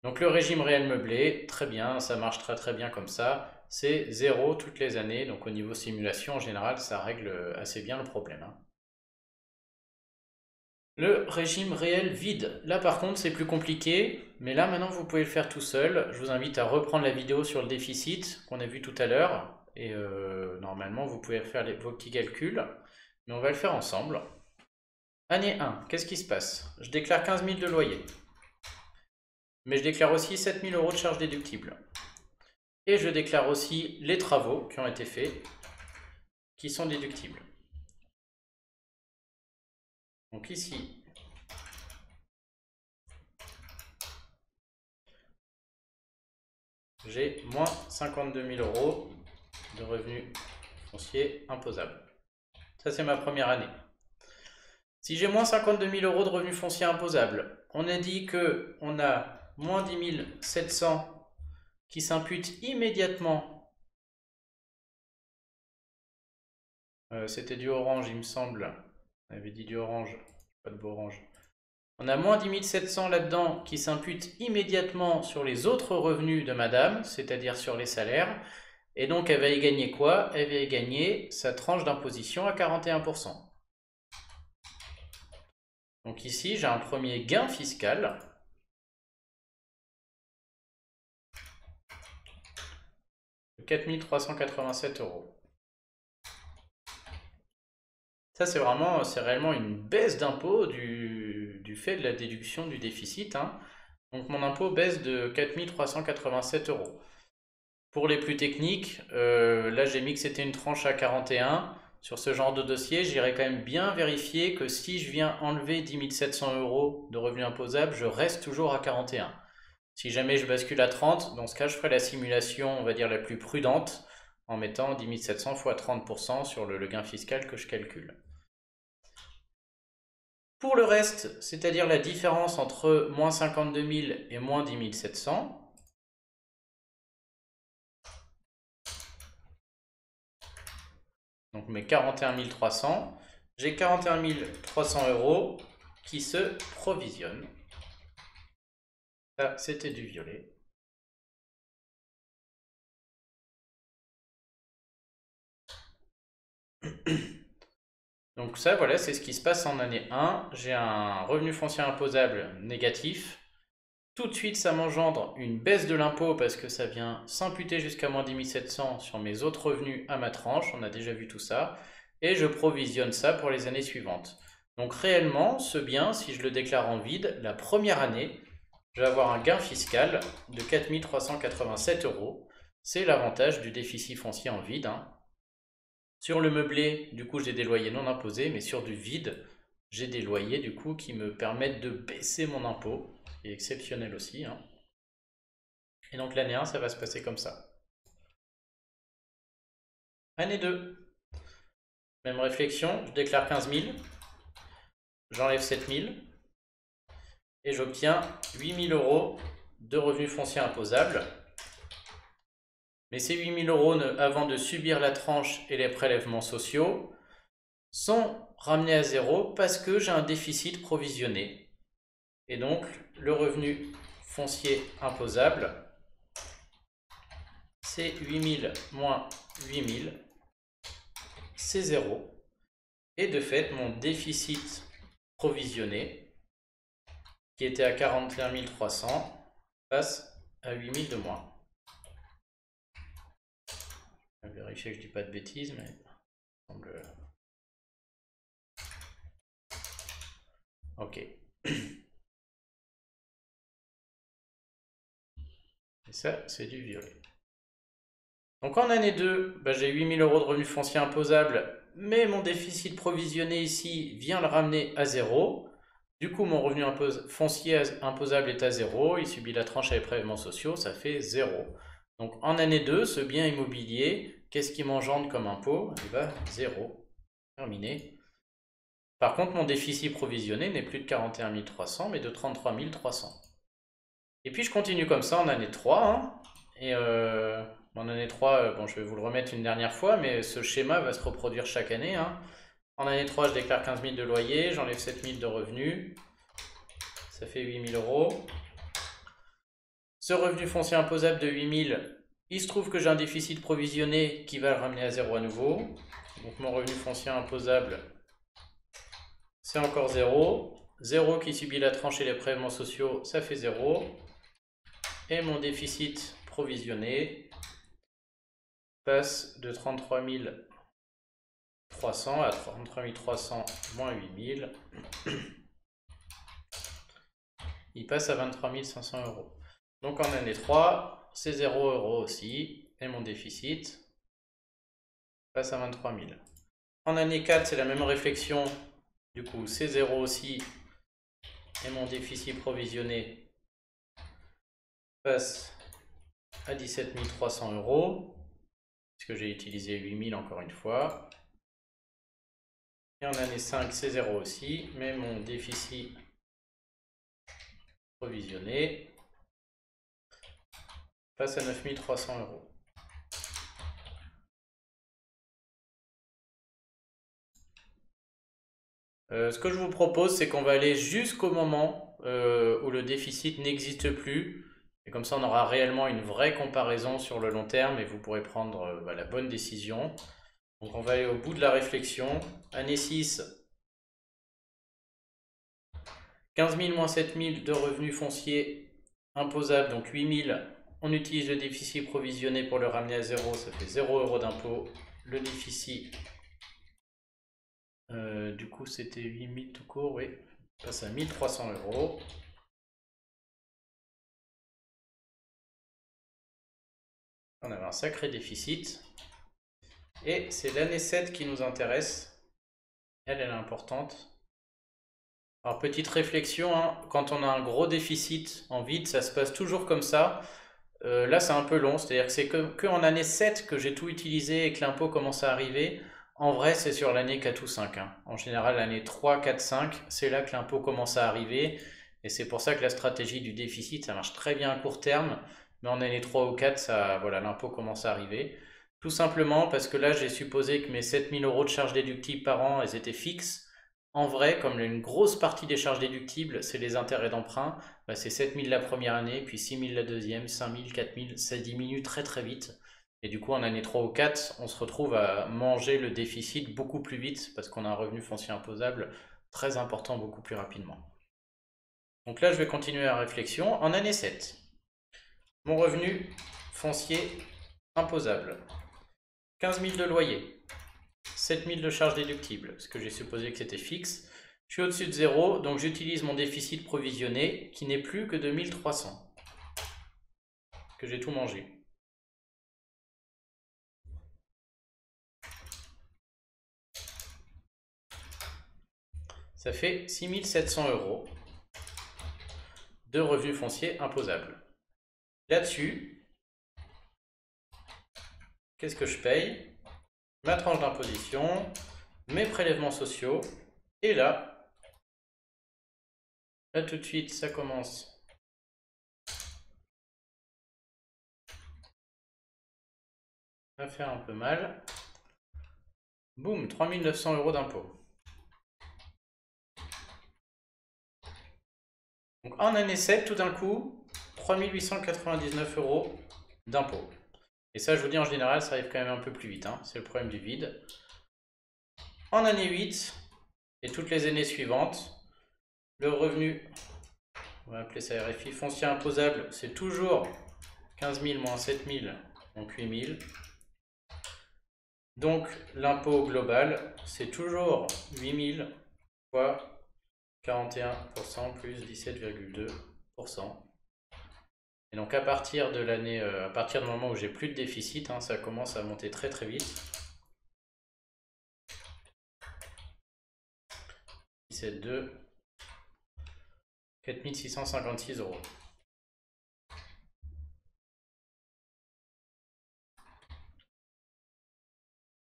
Donc le régime réel meublé, très bien, ça marche très très bien comme ça. C'est zéro toutes les années, donc au niveau simulation en général, ça règle assez bien le problème, hein. Le régime réel vide. Là par contre c'est plus compliqué, mais là maintenant vous pouvez le faire tout seul. Je vous invite à reprendre la vidéo sur le déficit qu'on a vu tout à l'heure. Et normalement vous pouvez faire vos petits calculs, mais on va le faire ensemble. Année 1, qu'est-ce qui se passe? Je déclare 15 000 de loyer. Mais je déclare aussi 7 000 € de charges déductibles. Et je déclare aussi les travaux qui ont été faits, qui sont déductibles. Donc ici, j'ai moins 52 000 € de revenus fonciers imposables. Ça, c'est ma première année. Si j'ai moins 52 000 € de revenus fonciers imposables, on a dit qu'on a moins 10 700 qui s'imputent immédiatement. C'était du orange, il me semble. On avait dit du orange, pas de beau orange. On a moins 10 700 là-dedans qui s'imputent immédiatement sur les autres revenus de madame, c'est-à-dire sur les salaires. Et donc elle va y gagner quoi? Elle va y gagner sa tranche d'imposition à 41%. Donc ici, j'ai un premier gain fiscal de 4 387 €. Ça, c'est réellement une baisse d'impôt du fait de la déduction du déficit, hein. Donc mon impôt baisse de 4 387 €. Pour les plus techniques, là j'ai mis que c'était une tranche à 41. Sur ce genre de dossier, j'irai quand même bien vérifier que si je viens enlever 10 700 € de revenus imposables, je reste toujours à 41. Si jamais je bascule à 30, dans ce cas, je ferai la simulation, on va dire, la plus prudente, en mettant 10 700 fois 30% sur le gain fiscal que je calcule. Pour le reste, c'est-à-dire la différence entre moins 52 000 et moins 10 700, donc mes 41 300, j'ai 41 300 € qui se provisionnent. Ça, c'était du violet. Donc ça, voilà, c'est ce qui se passe en année 1. J'ai un revenu foncier imposable négatif. Tout de suite, ça m'engendre une baisse de l'impôt parce que ça vient s'imputer jusqu'à moins 10 700 sur mes autres revenus à ma tranche. On a déjà vu tout ça. Et je provisionne ça pour les années suivantes. Donc réellement, ce bien, si je le déclare en vide, la première année, je vais avoir un gain fiscal de 4 387 €. C'est l'avantage du déficit foncier en vide, hein. Sur le meublé, du coup, j'ai des loyers non imposés, mais sur du vide, j'ai des loyers, du coup, qui me permettent de baisser mon impôt, ce qui est exceptionnel aussi, hein. Et donc l'année 1, ça va se passer comme ça. Année 2, même réflexion, je déclare 15 000, j'enlève 7 000, et j'obtiens 8 000 € de revenus fonciers imposables. Mais ces 8 000 €, avant de subir la tranche et les prélèvements sociaux, sont ramenés à zéro parce que j'ai un déficit provisionné. Et donc, le revenu foncier imposable, c'est 8 000 moins 8 000, c'est 0. Et de fait, mon déficit provisionné, qui était à 41 300, passe à 8 000 de moins. Je vais vérifier que je ne dis pas de bêtises, mais ça semble... Ok. Et ça, c'est du violet. Donc en année 2, j'ai 8 000 € de revenus fonciers imposables, mais mon déficit provisionné ici vient le ramener à 0. Du coup, mon revenu foncier imposable est à 0. Il subit la tranche avec prélèvements sociaux, ça fait 0. Donc en année 2, ce bien immobilier, qu'est-ce qui m'engendre comme impôt? Eh bien, 0. Terminé. Par contre, mon déficit provisionné n'est plus de 41 300, mais de 33 300. Et puis je continue comme ça en année 3, hein. Et en année 3, bon, je vais vous le remettre une dernière fois, mais ce schéma va se reproduire chaque année, hein. En année 3, je déclare 15 000 de loyer, j'enlève 7 000 de revenus, ça fait 8 000 €. Ce revenu foncier imposable de 8 000, il se trouve que j'ai un déficit provisionné qui va le ramener à 0 à nouveau. Donc mon revenu foncier imposable, c'est encore 0. 0 qui subit la tranche et les prélèvements sociaux, ça fait 0. Et mon déficit provisionné passe de 33 300 à 33 300 moins 8000. Il passe à 23 500 euros. Donc en année 3, c'est 0 euros aussi. Et mon déficit passe à 23 000. En année 4, c'est la même réflexion. Du coup, c'est 0 aussi. Et mon déficit provisionné passe à 17 300 euros. Puisque j'ai utilisé 8000 encore une fois. Et en année 5, c'est 0 aussi. Mais mon déficit provisionné passe à 9 300 euros. Ce que je vous propose, c'est qu'on va aller jusqu'au moment où le déficit n'existe plus. Et comme ça, on aura réellement une vraie comparaison sur le long terme et vous pourrez prendre la bonne décision. Donc on va aller au bout de la réflexion. Année 6, 15 000 moins 7 000 de revenus fonciers imposables, donc 8 000. On utilise le déficit provisionné pour le ramener à 0, ça fait 0 euros d'impôt. Le déficit, du coup c'était 8 000 tout court, oui, passe à 1 300 euros. On avait un sacré déficit. Et c'est l'année 7 qui nous intéresse. Elle est importante. Alors, petite réflexion, hein, quand on a un gros déficit en vide, ça se passe toujours comme ça. Là, c'est un peu long, c'est-à-dire que c'est que en année 7 que j'ai tout utilisé et que l'impôt commence à arriver. En vrai, c'est sur l'année 4 ou 5, hein. En général, l'année 3, 4, 5, c'est là que l'impôt commence à arriver. Et c'est pour ça que la stratégie du déficit, ça marche très bien à court terme. Mais en année 3 ou 4, ça, voilà, l'impôt commence à arriver. Tout simplement parce que là, j'ai supposé que mes 7000 euros de charges déductibles par an, elles étaient fixes. En vrai, comme une grosse partie des charges déductibles, c'est les intérêts d'emprunt, bah, c'est 7000 la première année, puis 6000 la deuxième, 5000, 4000, ça diminue très très vite. Et du coup, en année 3 ou 4, on se retrouve à manger le déficit beaucoup plus vite parce qu'on a un revenu foncier imposable très important beaucoup plus rapidement. Donc là, je vais continuer la réflexion. En année 7, mon revenu foncier imposable, 15 000 de loyer, 7 000 de charges déductibles, parce que j'ai supposé que c'était fixe. Je suis au-dessus de 0, donc j'utilise mon déficit provisionné qui n'est plus que de 1300, que j'ai tout mangé. Ça fait 6700 euros de revenus fonciers imposables. Là-dessus, qu'est-ce que je paye? Ma tranche d'imposition, mes prélèvements sociaux, et là tout de suite, ça commence à faire un peu mal. Boum, 3900 euros d'impôt. Donc en année 7, tout d'un coup, 3899 euros d'impôt. Et ça, je vous dis, en général, ça arrive quand même un peu plus vite, hein. C'est le problème du vide. En année 8, et toutes les années suivantes, le revenu, on va appeler ça RFI, foncier imposable, c'est toujours 15 000 moins 7 000, donc 8 000. Donc l'impôt global, c'est toujours 8 000 fois 41% plus 17,2%. Et donc à partir de l'année, à partir du moment où j'ai plus de déficit, hein, ça commence à monter très très vite. 17,2, 4656 euros.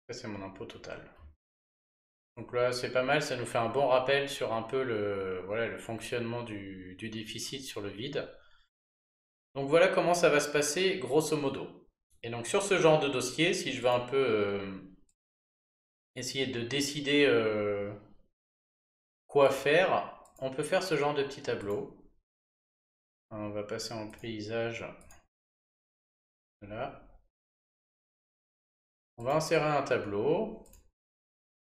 Ça, c'est mon impôt total. Donc là, c'est pas mal, ça nous fait un bon rappel sur un peu le fonctionnement du déficit sur le vide. Donc voilà comment ça va se passer grosso modo. Et donc sur ce genre de dossier, si je veux un peu essayer de décider quoi faire, on peut faire ce genre de petit tableau. On va passer en paysage. Voilà. On va insérer un tableau.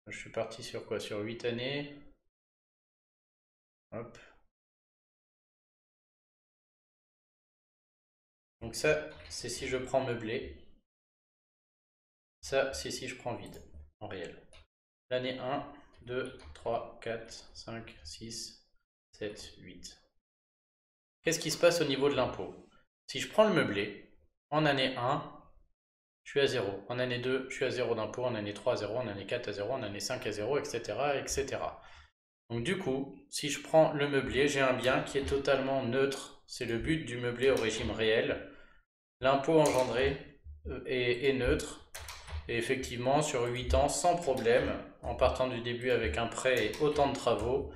Je suis parti sur quoi? Sur 8 années. Hop. Donc ça, c'est si je prends meublé. Ça, c'est si je prends vide, en réel. L'année 1, 2, 3, 4, 5, 6, 7, 8. Qu'est-ce qui se passe au niveau de l'impôt? Si je prends le meublé, en année 1, je suis à 0. En année 2, je suis à 0 d'impôt. En année 3, à 0. En année 4, à 0. En année 5, à 0, etc., etc. Donc du coup, si je prends le meublé, j'ai un bien qui est totalement neutre. C'est le but du meublé au régime réel. L'impôt engendré est neutre. Et effectivement, sur 8 ans, sans problème, en partant du début avec un prêt et autant de travaux,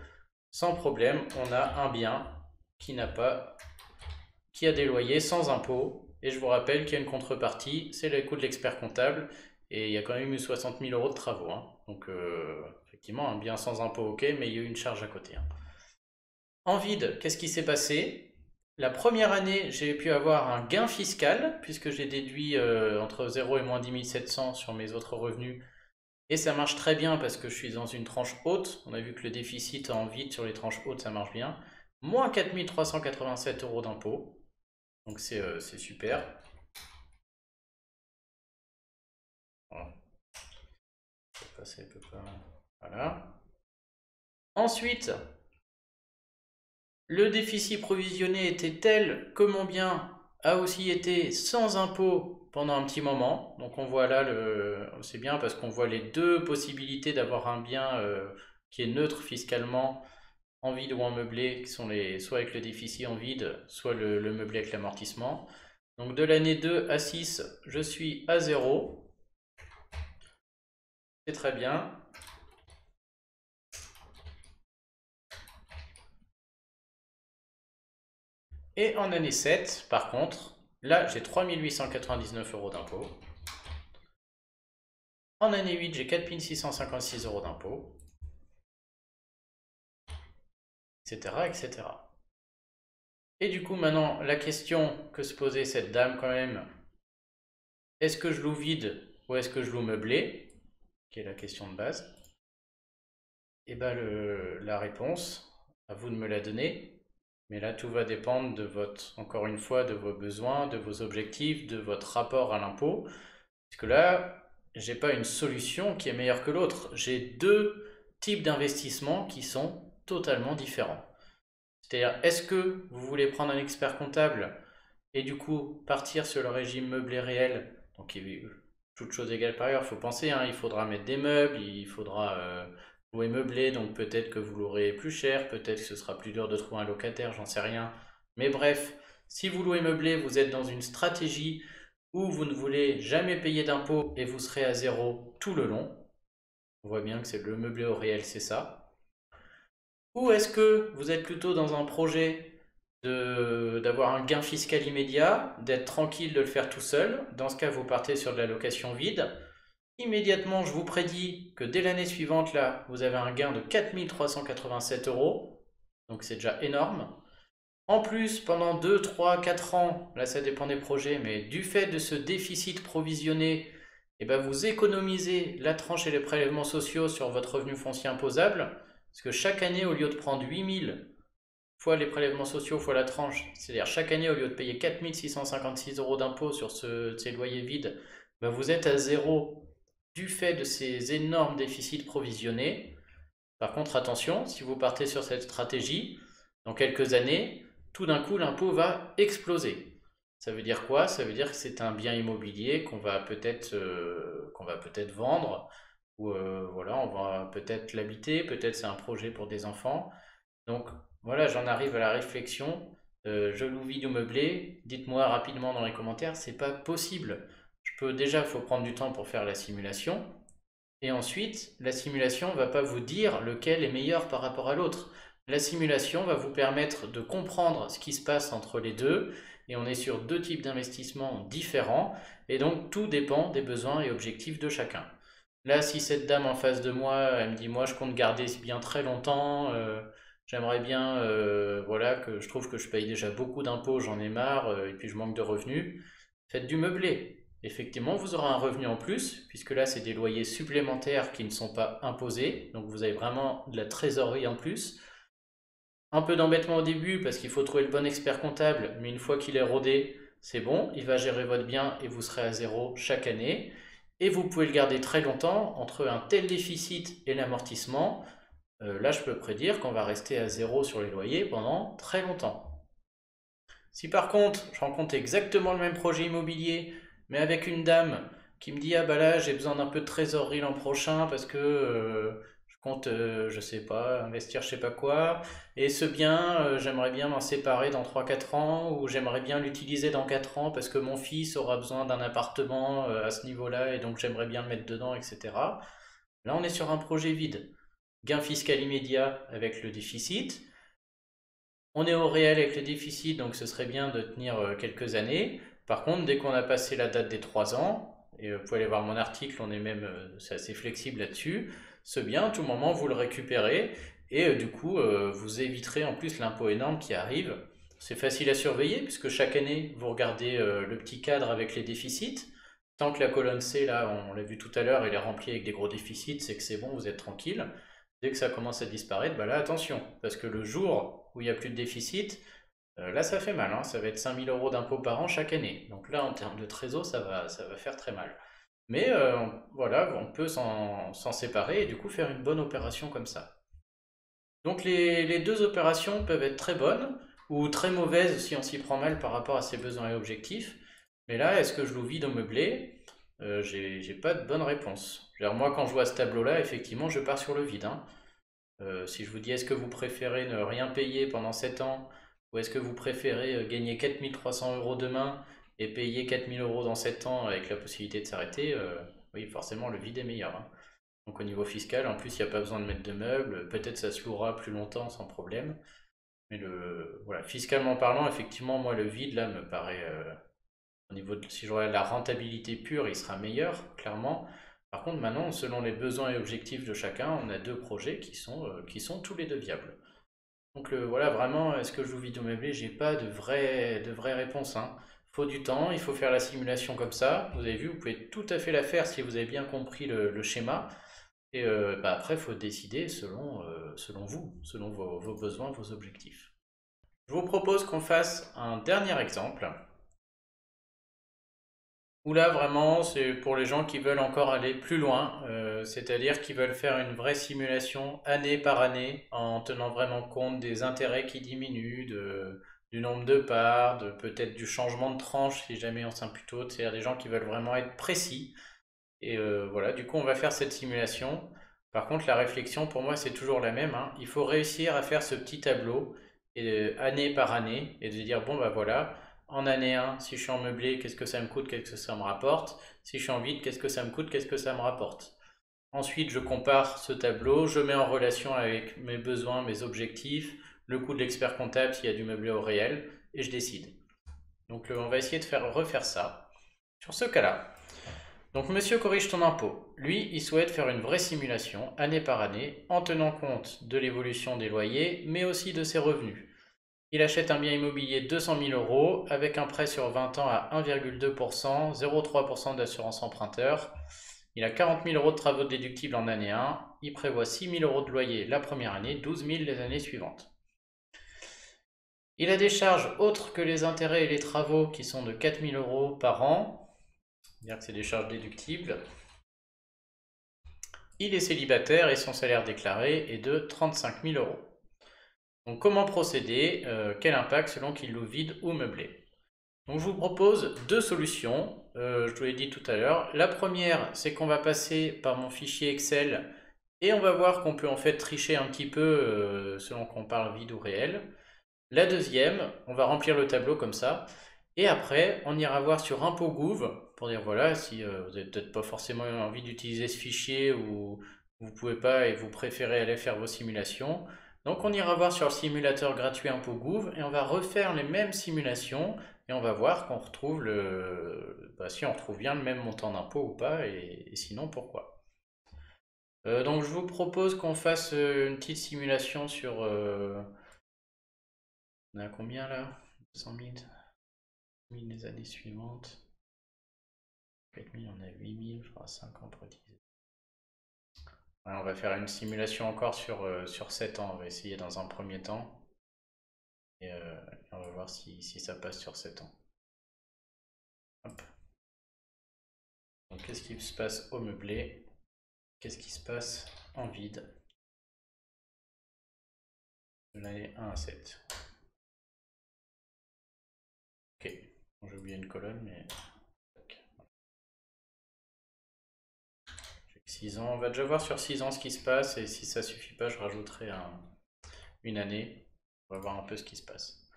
sans problème, on a un bien qui a des loyers sans impôt. Et je vous rappelle qu'il y a une contrepartie, c'est le coût de l'expert comptable. Et il y a quand même eu 60 000 euros de travaux, hein. Donc effectivement, un bien sans impôt, ok, mais il y a eu une charge à côté, hein. En vide, qu'est-ce qui s'est passé? La première année, j'ai pu avoir un gain fiscal, puisque j'ai déduit entre 0 et moins 10 700 sur mes autres revenus. Et ça marche très bien parce que je suis dans une tranche haute. On a vu que le déficit en vide sur les tranches hautes, ça marche bien. Moins 4 387 euros d'impôt. Donc c'est super. Voilà. Voilà. Ensuite, le déficit provisionné était tel que mon bien a aussi été sans impôt pendant un petit moment. Donc on voit là, c'est bien parce qu'on voit les deux possibilités d'avoir un bien qui est neutre fiscalement en vide ou en meublé, qui sont soit avec le déficit en vide, soit le meublé avec l'amortissement. Donc de l'année 2 à 6, je suis à 0. C'est très bien. Et en année 7, par contre, là j'ai 3 899 euros d'impôt. En année 8, j'ai 4 656 euros d'impôt, etc., etc. Et du coup, maintenant, la question que se posait cette dame quand même, est-ce que je loue vide ou est-ce que je loue meublé? Qui est la question de base. Et bien la réponse, à vous de me la donner. Mais là, tout va dépendre de encore une fois, de vos besoins, de vos objectifs, de votre rapport à l'impôt. Parce que là, j'ai pas une solution qui est meilleure que l'autre. J'ai deux types d'investissements qui sont totalement différents. C'est-à-dire, est-ce que vous voulez prendre un expert comptable et du coup partir sur le régime meublé réel? Donc, toutes choses égales par ailleurs, il faut penser, hein, il faudra mettre des meubles, il faudra louer meublé, donc peut-être que vous l'aurez plus cher, peut-être que ce sera plus dur de trouver un locataire, j'en sais rien. Mais bref, si vous louez meublé, vous êtes dans une stratégie où vous ne voulez jamais payer d'impôts et vous serez à zéro tout le long. On voit bien que c'est le meublé au réel, c'est ça. Ou est-ce que vous êtes plutôt dans un projet d'avoir un gain fiscal immédiat, d'être tranquille de le faire tout seul? Dans ce cas, vous partez sur de la location vide. Immédiatement, je vous prédis que dès l'année suivante, là, vous avez un gain de 4 387 euros. Donc c'est déjà énorme. En plus, pendant 2, 3, 4 ans, là ça dépend des projets, mais du fait de ce déficit provisionné, eh ben, vous économisez la tranche et les prélèvements sociaux sur votre revenu foncier imposable. Parce que chaque année, au lieu de prendre 8 000 fois les prélèvements sociaux fois la tranche, c'est-à-dire chaque année, au lieu de payer 4 656 euros d'impôt sur ces loyers vides, ben, vous êtes à zéro du fait de ces énormes déficits provisionnés. Par contre, attention, si vous partez sur cette stratégie, dans quelques années, tout d'un coup, l'impôt va exploser. Ça veut dire quoi? Ça veut dire que c'est un bien immobilier qu'on va peut-être vendre, ou voilà, on va peut-être l'habiter, peut-être c'est un projet pour des enfants. Donc voilà, j'en arrive à la réflexion. Je loue vide ou meublé. Dites-moi rapidement dans les commentaires, c'est pas possible. Il faut prendre du temps pour faire la simulation. Et ensuite, la simulation ne va pas vous dire lequel est meilleur par rapport à l'autre. La simulation va vous permettre de comprendre ce qui se passe entre les deux. Et on est sur deux types d'investissements différents. Et donc, tout dépend des besoins et objectifs de chacun. Là, si cette dame en face de moi, elle me dit, moi, je compte garder ce bien très longtemps, j'aimerais bien, voilà, que je trouve que je paye déjà beaucoup d'impôts, j'en ai marre, et puis je manque de revenus, faites du meublé. Effectivement, vous aurez un revenu en plus, puisque là, c'est des loyers supplémentaires qui ne sont pas imposés, donc vous avez vraiment de la trésorerie en plus. Un peu d'embêtement au début parce qu'il faut trouver le bon expert comptable, mais une fois qu'il est rodé, c'est bon, il va gérer votre bien et vous serez à zéro chaque année. Et vous pouvez le garder très longtemps entre un tel déficit et l'amortissement. Là, je peux prédire qu'on va rester à zéro sur les loyers pendant très longtemps. Si par contre, je rencontre exactement le même projet immobilier, mais avec une dame qui me dit ah bah là j'ai besoin d'un peu de trésorerie l'an prochain parce que je compte, je sais pas, investir je sais pas quoi, et ce bien, j'aimerais bien m'en séparer dans 3 4 ans, ou j'aimerais bien l'utiliser dans 4 ans parce que mon fils aura besoin d'un appartement à ce niveau-là et donc j'aimerais bien le mettre dedans, etc. Là on est sur un projet vide. Gain fiscal immédiat avec le déficit. On est au réel avec le déficit, donc ce serait bien de tenir quelques années. Par contre, dès qu'on a passé la date des 3 ans, et vous pouvez aller voir mon article, on est même c'est assez flexible là-dessus, ce bien, à tout moment, vous le récupérez, et du coup, vous éviterez en plus l'impôt énorme qui arrive. C'est facile à surveiller, puisque chaque année, vous regardez le petit cadre avec les déficits. Tant que la colonne C, là, on l'a vu tout à l'heure, elle est remplie avec des gros déficits, c'est que c'est bon, vous êtes tranquille. Dès que ça commence à disparaître, bah là attention, parce que le jour où il n'y a plus de déficit, là ça fait mal, hein, ça va être 5 000 euros d'impôts par an chaque année. Donc là en termes de trésor, ça va faire très mal. Mais voilà, on peut s'en séparer et du coup faire une bonne opération comme ça. Donc les deux opérations peuvent être très bonnes ou très mauvaises si on s'y prend mal par rapport à ses besoins et objectifs. Mais là, est-ce que je loue vide ou meublé? J'ai pas de bonne réponse. Moi, quand je vois ce tableau-là, effectivement, je pars sur le vide, hein. Si je vous dis est-ce que vous préférez ne rien payer pendant 7 ans, ou est-ce que vous préférez gagner 4 300 € demain et payer 4 000 € dans 7 ans avec la possibilité de s'arrêter, oui, forcément le vide est meilleur, hein. Donc au niveau fiscal, en plus il n'y a pas besoin de mettre de meubles, peut-être ça se louera plus longtemps sans problème. Mais voilà, fiscalement parlant, effectivement, moi le vide là me paraît, au niveau si je regarde la rentabilité pure, il sera meilleur, clairement. Par contre, maintenant, selon les besoins et objectifs de chacun, on a deux projets qui sont tous les deux viables. Donc voilà, vraiment, est-ce que je joue vidéo meublé? J'ai pas de vraie réponse, hein. Faut du temps, il faut faire la simulation comme ça. Vous avez vu, vous pouvez tout à fait la faire si vous avez bien compris le schéma. Et bah, après, il faut décider selon vous, selon vos besoins, vos objectifs. Je vous propose qu'on fasse un dernier exemple. Où là, vraiment, c'est pour les gens qui veulent encore aller plus loin, c'est-à-dire qui veulent faire une vraie simulation année par année en tenant vraiment compte des intérêts qui diminuent, du nombre de parts, peut-être du changement de tranche si jamais on s'impute autre, c'est-à-dire des gens qui veulent vraiment être précis. Et voilà, du coup, on va faire cette simulation. Par contre, la réflexion pour moi, c'est toujours la même, hein. Il faut réussir à faire ce petit tableau année par année et de dire, bon, bah voilà, en année 1, si je suis en meublé, qu'est-ce que ça me coûte, qu'est-ce que ça me rapporte? Si je suis en vide, qu'est-ce que ça me coûte, qu'est-ce que ça me rapporte? Ensuite, je compare ce tableau, je mets en relation avec mes besoins, mes objectifs, le coût de l'expert comptable s'il y a du meublé au réel, et je décide. Donc, on va essayer de refaire ça sur ce cas-là. Donc monsieur corrige ton impôt. Lui, il souhaite faire une vraie simulation, année par année, en tenant compte de l'évolution des loyers, mais aussi de ses revenus. Il achète un bien immobilier de 200 000 euros avec un prêt sur 20 ans à 1,2%, 0,3% d'assurance emprunteur. Il a 40 000 euros de travaux déductibles en année 1. Il prévoit 6 000 euros de loyer la première année, 12 000 les années suivantes. Il a des charges autres que les intérêts et les travaux qui sont de 4 000 euros par an. C'est-à-dire que c'est des charges déductibles. Il est célibataire et son salaire déclaré est de 35 000 euros. Donc comment procéder? Quel impact selon qu'il loue vide ou meublé? Donc je vous propose deux solutions, je vous l'ai dit tout à l'heure. La première, c'est qu'on va passer par mon fichier Excel et on va voir qu'on peut en fait tricher un petit peu selon qu'on parle vide ou réel. La deuxième, on va remplir le tableau comme ça. Et après, on ira voir sur ImpôGouv pour dire voilà, si vous n'avez peut-être pas forcément envie d'utiliser ce fichier ou vous ne pouvez pas et vous préférez aller faire vos simulations. Donc on ira voir sur le simulateur gratuit ImpôGouv et on va refaire les mêmes simulations et on va voir qu'on retrouve si on retrouve bien le même montant d'impôt ou pas et sinon pourquoi. Donc je vous propose qu'on fasse une petite simulation sur... on est à combien là? 200 000 les années suivantes. 4 000, on a 8 000, je crois, 5 ans pour utiliser. Ouais, on va faire une simulation encore sur 7 ans, on va essayer dans un premier temps. Et on va voir si ça passe sur 7 ans. Hop. Donc qu'est-ce qui se passe au meublé? Qu'est-ce qui se passe en vide? De l'année 1 à 7. Ok, j'ai oublié une colonne, mais... 6 ans, on va déjà voir sur 6 ans ce qui se passe, et si ça suffit pas, je rajouterai une année. On va voir un peu ce qui se passe.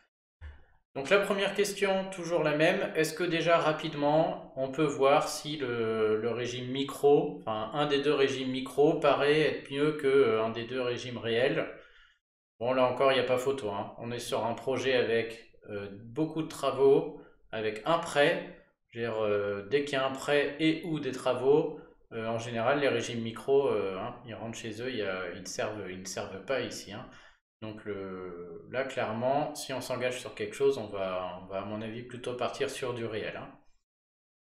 Donc la première question, toujours la même, est-ce que déjà rapidement, on peut voir si le régime micro, enfin un des deux régimes micro paraît être mieux qu'un des deux régimes réels? Bon, là encore, il n'y a pas photo, hein. On est sur un projet avec beaucoup de travaux, avec un prêt. Je veux dire, dès qu'il y a un prêt et ou des travaux, en général, les régimes micro, hein, ils rentrent chez eux, ils ne servent pas ici, hein. Donc là, clairement, si on s'engage sur quelque chose, on va, à mon avis, plutôt partir sur du réel, hein.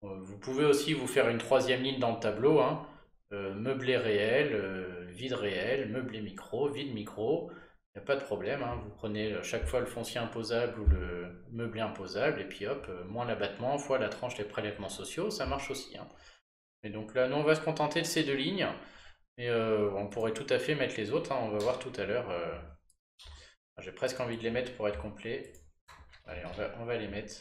Vous pouvez aussi vous faire une troisième ligne dans le tableau, hein. Meublé réel, vide réel, meublé micro, vide micro. Il n'y a pas de problème, hein. Vous prenez chaque fois le foncier imposable ou le meublé imposable, et puis hop, moins l'abattement, fois la tranche des prélèvements sociaux, ça marche aussi, hein. Et donc là, nous, on va se contenter de ces deux lignes. Et on pourrait tout à fait mettre les autres, hein. On va voir tout à l'heure. J'ai presque envie de les mettre pour être complet. Allez, on va les mettre.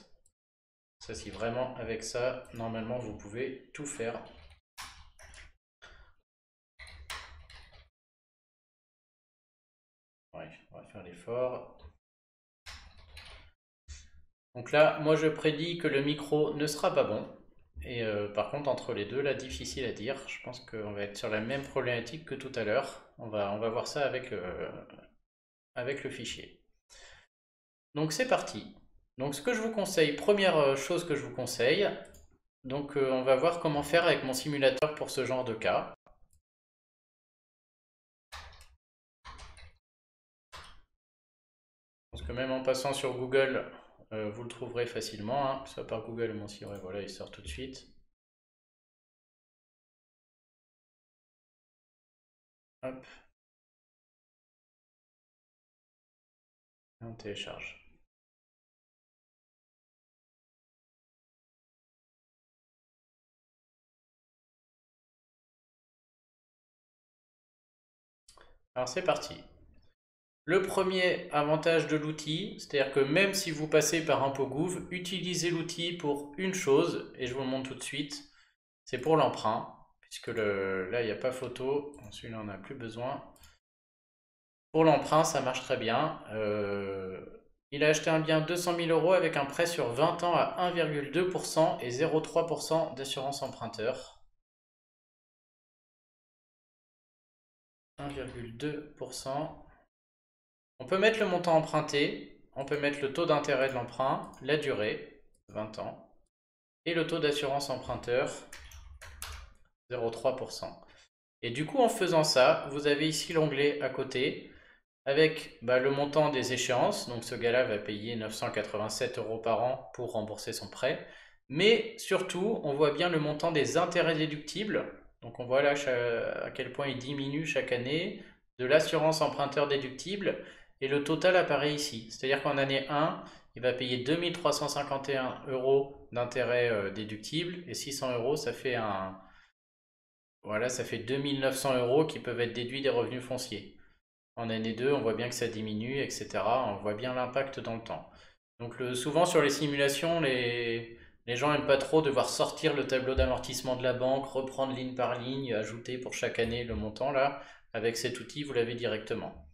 Ça, si vraiment avec ça, normalement, vous pouvez tout faire. Ouais, on va faire l'effort. Donc là, moi, je prédis que le micro ne sera pas bon. Et par contre, entre les deux, là, difficile à dire. Je pense qu'on va être sur la même problématique que tout à l'heure. On va voir ça avec le fichier. Donc c'est parti. Donc ce que je vous conseille, première chose que je vous conseille, donc on va voir comment faire avec mon simulateur pour ce genre de cas. Je pense que même en passant sur Google, vous le trouverez facilement, hein. Soit par Google, mon site, ouais, voilà, il sort tout de suite. Hop. Et on télécharge. Alors c'est parti. Le premier avantage de l'outil, c'est-à-dire que même si vous passez par un POGouv, utilisez l'outil pour une chose, et je vous le montre tout de suite, c'est pour l'emprunt, puisque là il n'y a pas photo, celui-là on n'a plus besoin. Pour l'emprunt, ça marche très bien. Il a acheté un bien 200 000 € avec un prêt sur 20 ans à 1,2% et 0,3% d'assurance emprunteur. 1,2%. On peut mettre le montant emprunté, on peut mettre le taux d'intérêt de l'emprunt, la durée, 20 ans, et le taux d'assurance emprunteur, 0,3%. Et du coup, en faisant ça, vous avez ici l'onglet à côté avec le montant des échéances. Donc ce gars-là va payer 987 € par an pour rembourser son prêt. Mais surtout, on voit bien le montant des intérêts déductibles. Donc on voit là à quel point il diminue chaque année, de l'assurance emprunteur déductible, et le total apparaît ici. C'est-à-dire qu'en année 1, il va payer 2351 € d'intérêts déductibles, et 600 €, ça fait voilà, ça fait 2900 € qui peuvent être déduits des revenus fonciers. En année 2, on voit bien que ça diminue, etc. On voit bien l'impact dans le temps. Donc souvent sur les simulations, les gens n'aiment pas trop devoir sortir le tableau d'amortissement de la banque, reprendre ligne par ligne, ajouter pour chaque année le montant là. Avec cet outil, vous l'avez directement.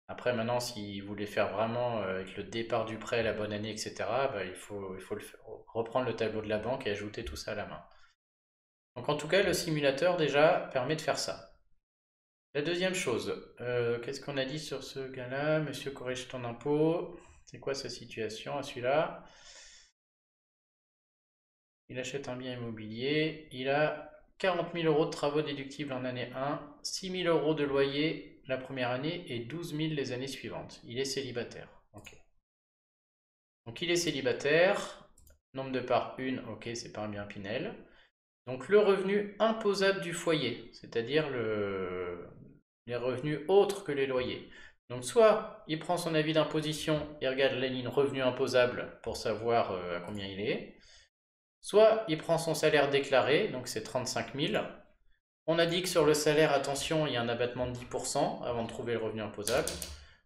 Après, maintenant, si vous voulez faire vraiment avec le départ du prêt, la bonne année, etc., il faut reprendre le tableau de la banque et ajouter tout ça à la main. Donc en tout cas, le simulateur déjà permet de faire ça. La deuxième chose, qu'est-ce qu'on a dit sur ce gars-là? Monsieur corrige ton impôt. C'est quoi sa situation à celui-là? Il achète un bien immobilier. Il a 40 000 € de travaux déductibles en année 1, 6 000 € de loyer la première année et 12 000 les années suivantes. Il est célibataire. Ok. Donc il est célibataire. Nombre de parts 1, ok, c'est pas un bien Pinel. Donc le revenu imposable du foyer, c'est-à-dire les revenus autres que les loyers. Donc soit il prend son avis d'imposition et regarde la ligne revenu imposable pour savoir à combien il est, soit il prend son salaire déclaré, donc c'est 35 000. On a dit que sur le salaire, attention, il y a un abattement de 10% avant de trouver le revenu imposable.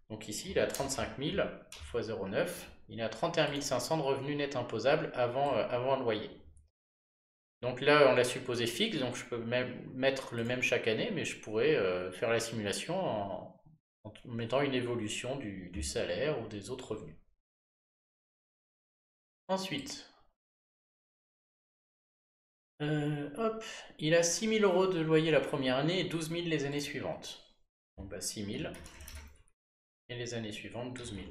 Donc ici, il est à 35 000 x 0,9. Il est à 31 500 de revenu net imposable avant le loyer. Donc là, on l'a supposé fixe, donc je peux même mettre le même chaque année, mais je pourrais faire la simulation en mettant une évolution du salaire ou des autres revenus. Ensuite, hop, il a 6 000 € de loyer la première année et 12 000 les années suivantes. Donc 6 000 et les années suivantes 12 000.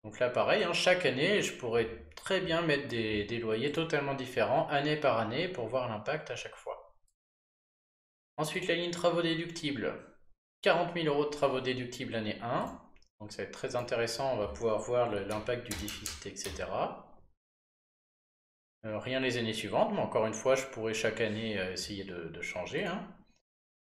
Donc là pareil, hein, chaque année je pourrais très bien mettre des loyers totalement différents année par année pour voir l'impact à chaque fois. Ensuite la ligne travaux déductibles, 40 000 € de travaux déductibles l'année 1. Donc ça va être très intéressant, on va pouvoir voir l'impact du déficit, etc. Rien les années suivantes, mais encore une fois je pourrais chaque année essayer de changer, hein.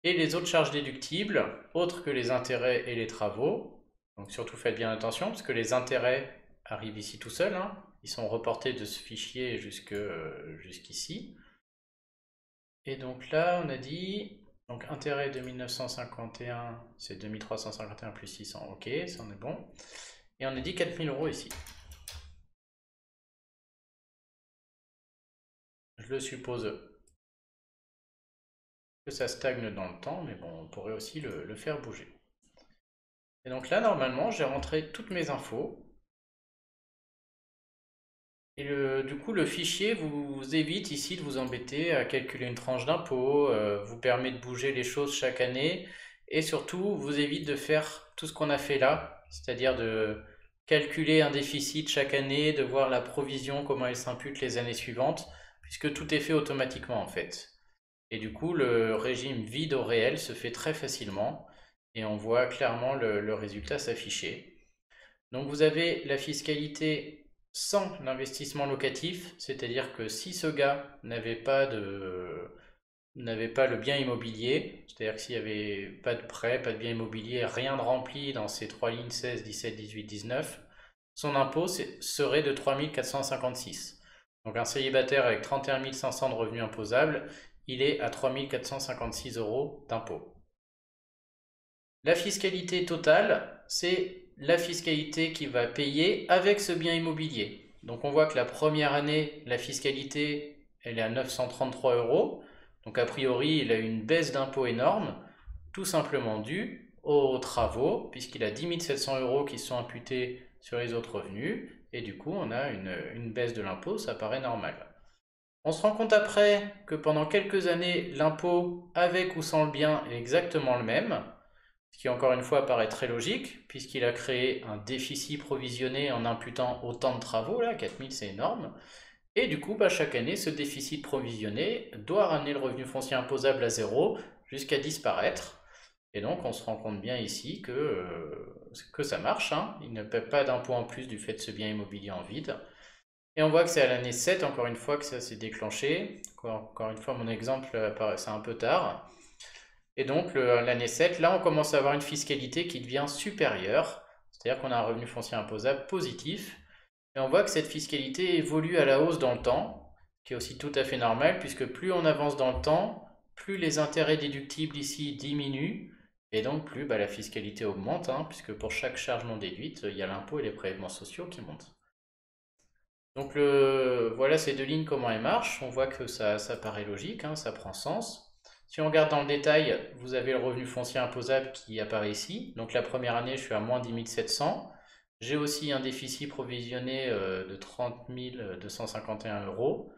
Et les autres charges déductibles, autres que les intérêts et les travaux. Donc surtout faites bien attention, parce que les intérêts arrivent ici tout seuls, hein. Ils sont reportés de ce fichier jusqu'ici. Et donc là, on a dit, donc intérêt de 1951, c'est 2351 plus 600, ok, ça on est bon. Et on a dit 4000 € ici. Je le suppose que ça stagne dans le temps, mais bon, on pourrait aussi le faire bouger. Et donc là, normalement, j'ai rentré toutes mes infos. Et du coup, le fichier vous évite ici de vous embêter à calculer une tranche d'impôt, vous permet de bouger les choses chaque année, et surtout vous évite de faire tout ce qu'on a fait là, c'est-à-dire de calculer un déficit chaque année, de voir la provision, comment elle s'impute les années suivantes, puisque tout est fait automatiquement en fait. Et du coup, le régime vide au réel se fait très facilement, et on voit clairement le résultat s'afficher. Donc vous avez la fiscalité sans l'investissement locatif, c'est-à-dire que si ce gars n'avait pas le bien immobilier, c'est-à-dire que s'il n'y avait pas de prêt, pas de bien immobilier, rien de rempli dans ces trois lignes 16, 17, 18, 19, son impôt serait de 3 456. Donc un célibataire avec 31 500 de revenus imposables, il est à 3 456 € d'impôt. La fiscalité totale, c'est la fiscalité qu'il va payer avec ce bien immobilier. Donc on voit que la première année, la fiscalité, elle est à 933 €. Donc a priori, il a une baisse d'impôt énorme, tout simplement due aux travaux, puisqu'il a 10 700 € qui sont imputés sur les autres revenus, et du coup on a une baisse de l'impôt, ça paraît normal. On se rend compte après que pendant quelques années, l'impôt avec ou sans le bien est exactement le même, ce qui encore une fois paraît très logique, puisqu'il a créé un déficit provisionné en imputant autant de travaux, là, 4000 c'est énorme, et du coup, chaque année, ce déficit provisionné doit ramener le revenu foncier imposable à zéro jusqu'à disparaître. Et donc, on se rend compte bien ici que ça marche, hein. Il ne paie pas d'impôt en plus du fait de ce bien immobilier en vide. Et on voit que c'est à l'année 7, encore une fois, que ça s'est déclenché. Encore une fois, mon exemple apparaissait un peu tard. Et donc, l'année 7, là, on commence à avoir une fiscalité qui devient supérieure. C'est-à-dire qu'on a un revenu foncier imposable positif. Et on voit que cette fiscalité évolue à la hausse dans le temps, ce qui est aussi tout à fait normal, puisque plus on avance dans le temps, plus les intérêts déductibles ici diminuent, et donc plus la fiscalité augmente, hein, puisque pour chaque charge non déduite, il y a l'impôt et les prélèvements sociaux qui montent. Donc voilà ces deux lignes, comment elles marchent. On voit que ça paraît logique, hein, ça prend sens. Si on regarde dans le détail, vous avez le revenu foncier imposable qui apparaît ici. Donc la première année, je suis à moins 10 700. J'ai aussi un déficit provisionné de 30 251 €.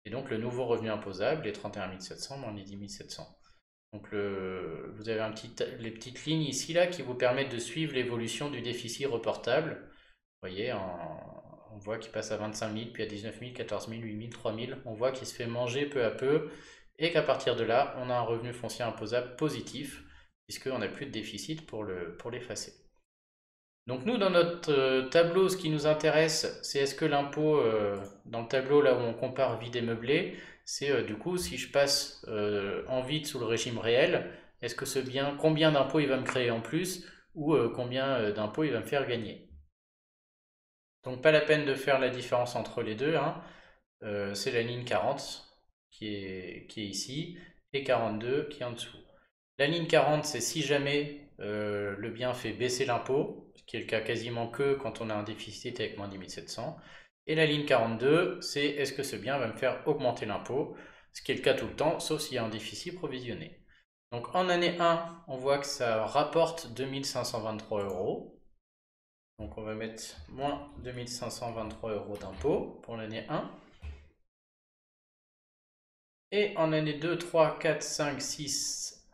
Et donc le nouveau revenu imposable est 31 700 moins les 10 700. Donc vous avez les petites lignes ici là qui vous permettent de suivre l'évolution du déficit reportable. Vous voyez, on voit qu'il passe à 25 000, puis à 19 000, 14 000, 8 000, 3 000. On voit qu'il se fait manger peu à peu et qu'à partir de là, on a un revenu foncier imposable positif puisqu'on n'a plus de déficit pour l'effacer. Donc nous, dans notre tableau, ce qui nous intéresse, c'est est-ce que l'impôt, dans le tableau là où on compare vide et meublé, c'est du coup si je passe en vide sous le régime réel, est-ce que ce bien, combien d'impôts il va me créer en plus, ou combien d'impôts il va me faire gagner. Donc pas la peine de faire la différence entre les deux, hein. C'est la ligne 40 qui est ici, et 42 qui est en dessous. La ligne 40, c'est si jamais le bien fait baisser l'impôt, ce qui est le cas quasiment que quand on a un déficit avec moins 10 700. Et la ligne 42, c'est est-ce que ce bien va me faire augmenter l'impôt, ce qui est le cas tout le temps, sauf s'il y a un déficit provisionné. Donc en année 1, on voit que ça rapporte 2523 euros. Donc on va mettre moins 2523 euros d'impôt pour l'année 1. Et en année 2, 3, 4, 5, 6,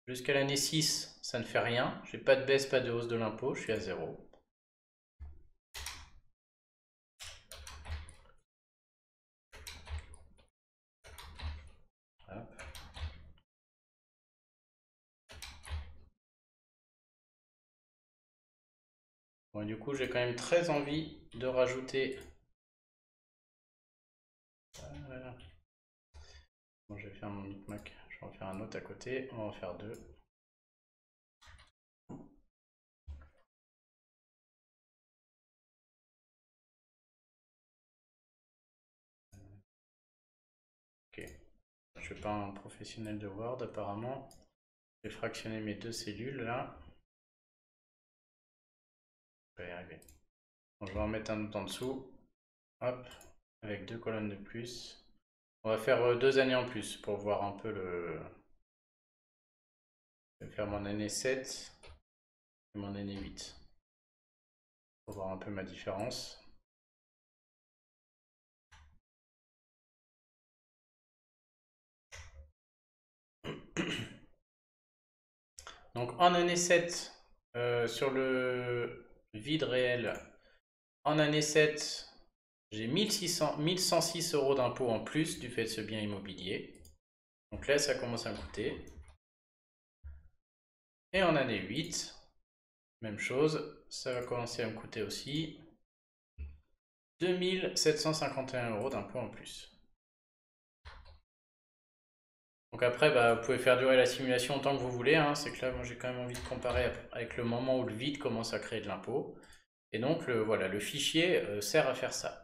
jusqu'à l'année 6, ça ne fait rien. J'ai pas de baisse, pas de hausse de l'impôt, je suis à 0. Bon, du coup, j'ai quand même très envie de rajouter. Voilà. Bon, je vais faire mon micmac. Je vais en faire un autre à côté. On va en faire deux. Ok. Je ne suis pas un professionnel de Word apparemment. Je vais fractionner mes deux cellules là. Je vais y arriver. Bon, je vais en mettre un autre en dessous. Hop. Avec deux colonnes de plus. On va faire 2 années en plus pour voir un peu le... Je vais faire mon année 7 et mon année 8. Pour voir un peu ma différence. Donc en année 7, sur le vide réel, en année 7, j'ai 1106 euros d'impôt en plus du fait de ce bien immobilier. Donc là, ça commence à me coûter. Et en année 8, même chose, ça va commencer à me coûter aussi 2751 euros d'impôt en plus. Donc après, bah, vous pouvez faire durer la simulation autant que vous voulez, hein. C'est que là, moi j'ai quand même envie de comparer avec le moment où le vide commence à créer de l'impôt. Et donc voilà, le fichier sert à faire ça.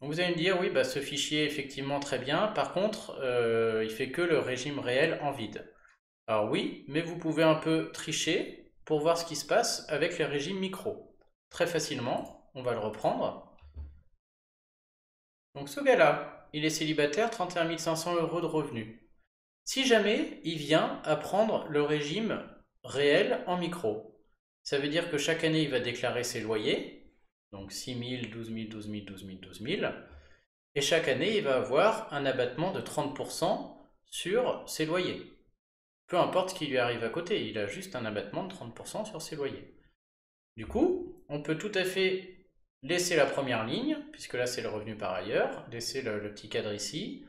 Donc vous allez me dire, oui, bah, ce fichier est effectivement très bien, par contre, il fait que le régime réel en vide. Alors oui, mais vous pouvez un peu tricher pour voir ce qui se passe avec les régimes micro. Très facilement, on va le reprendre. Donc ce gars-là, il est célibataire, 31 500 euros de revenus. Si jamais il vient à prendre le régime réel en micro, ça veut dire que chaque année il va déclarer ses loyers, donc 6 000, 12 000, 12 000, 12 000, 12 000, et chaque année il va avoir un abattement de 30% sur ses loyers. Peu importe ce qui lui arrive à côté, il a juste un abattement de 30% sur ses loyers. Du coup, on peut tout à fait laisser la première ligne, puisque là c'est le revenu par ailleurs, laisser le petit cadre ici.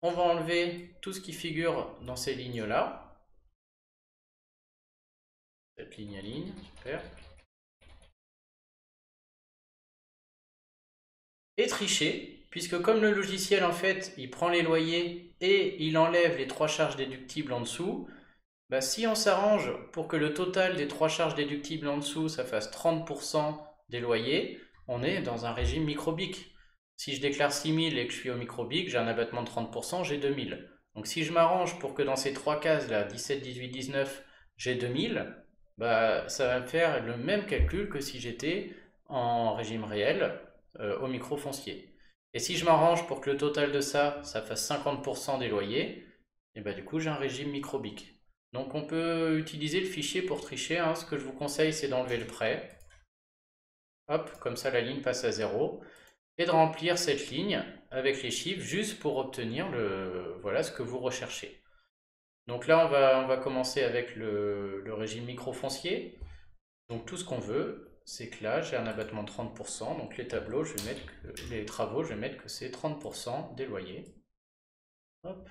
On va enlever tout ce qui figure dans ces lignes-là. Cette ligne à ligne, super. Et tricher, puisque comme le logiciel en fait, il prend les loyers et il enlève les 3 charges déductibles en dessous, bah, si on s'arrange pour que le total des 3 charges déductibles en dessous, ça fasse 30% des loyers, on est dans un régime microbique. Si je déclare 6 000 et que je suis au microbique, j'ai un abattement de 30%, j'ai 2 000. Donc si je m'arrange pour que dans ces 3 cases là, 17, 18, 19, j'ai 2 000, bah, ça va me faire le même calcul que si j'étais en régime réel au micro foncier. Et si je m'arrange pour que le total de ça, ça fasse 50% des loyers, et bah du coup j'ai un régime microbique. Donc on peut utiliser le fichier pour tricher, hein. Ce que je vous conseille, c'est d'enlever le prêt. Hop, comme ça la ligne passe à 0. Et de remplir cette ligne avec les chiffres juste pour obtenir voilà, ce que vous recherchez. Donc là, on va commencer avec le régime microfoncier. Donc tout ce qu'on veut, c'est que là, j'ai un abattement de 30%. Donc les tableaux, les travaux, je vais mettre que c'est 30% des loyers. Hop,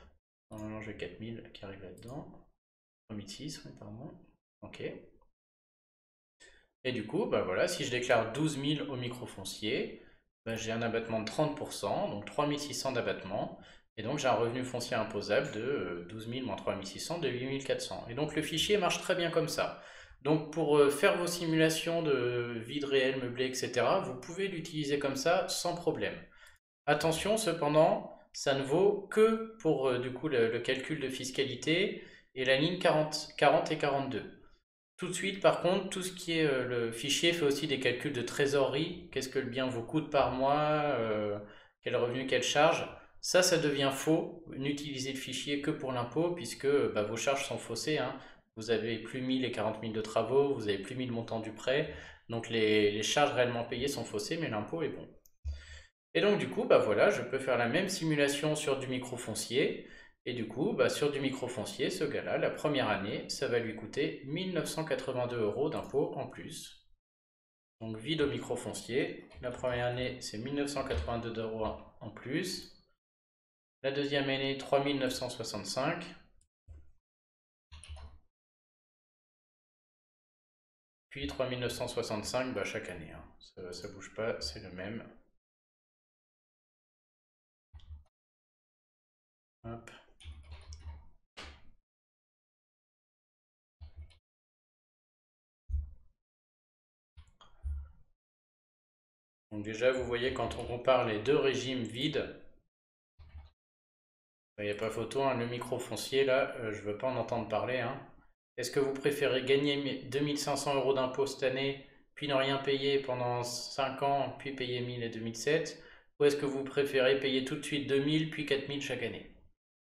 normalement j'ai 4000 qui arrivent là-dedans. 3006, oui, pardon. Ok. Et du coup, bah voilà, si je déclare 12 000 au microfoncier, bah j'ai un abattement de 30%, donc 3600 d'abattement. Et donc j'ai un revenu foncier imposable de 12 000 moins 3 600 de 8 400. Et donc le fichier marche très bien comme ça. Donc pour faire vos simulations de vide réel, meublé, etc., vous pouvez l'utiliser comme ça sans problème. Attention cependant, ça ne vaut que pour du coup le calcul de fiscalité et la ligne 40 et 42. Tout de suite, par contre, tout ce qui est le fichier fait aussi des calculs de trésorerie. Qu'est-ce que le bien vous coûte par mois, quel revenu, quelle charge. Ça devient faux. N'utilisez le fichier que pour l'impôt puisque bah, vos charges sont faussées, hein. Vous avez plus 1000 et 40 000 de travaux, vous avez plus 1000 montants du prêt. Donc les charges réellement payées sont faussées, mais l'impôt est bon. Et donc du coup, bah voilà, je peux faire la même simulation sur du microfoncier. Et du coup, bah, sur du microfoncier, ce gars-là, la première année, ça va lui coûter 1 982 € d'impôt en plus. Donc vide au microfoncier. La première année, c'est 1 982 € en plus. La deuxième année, 3 965. Puis 3 965 bah, chaque année, hein. Ça bouge pas, c'est le même. Hop. Donc déjà, vous voyez, quand on compare les deux régimes vides, il n'y a pas photo, hein, le microfoncier, là, je ne veux pas en entendre parler, hein. Est-ce que vous préférez gagner 2 500 € d'impôt cette année, puis ne rien payer pendant 5 ans, puis payer 1000 et 2007? Ou est-ce que vous préférez payer tout de suite 2000, puis 4000 chaque année?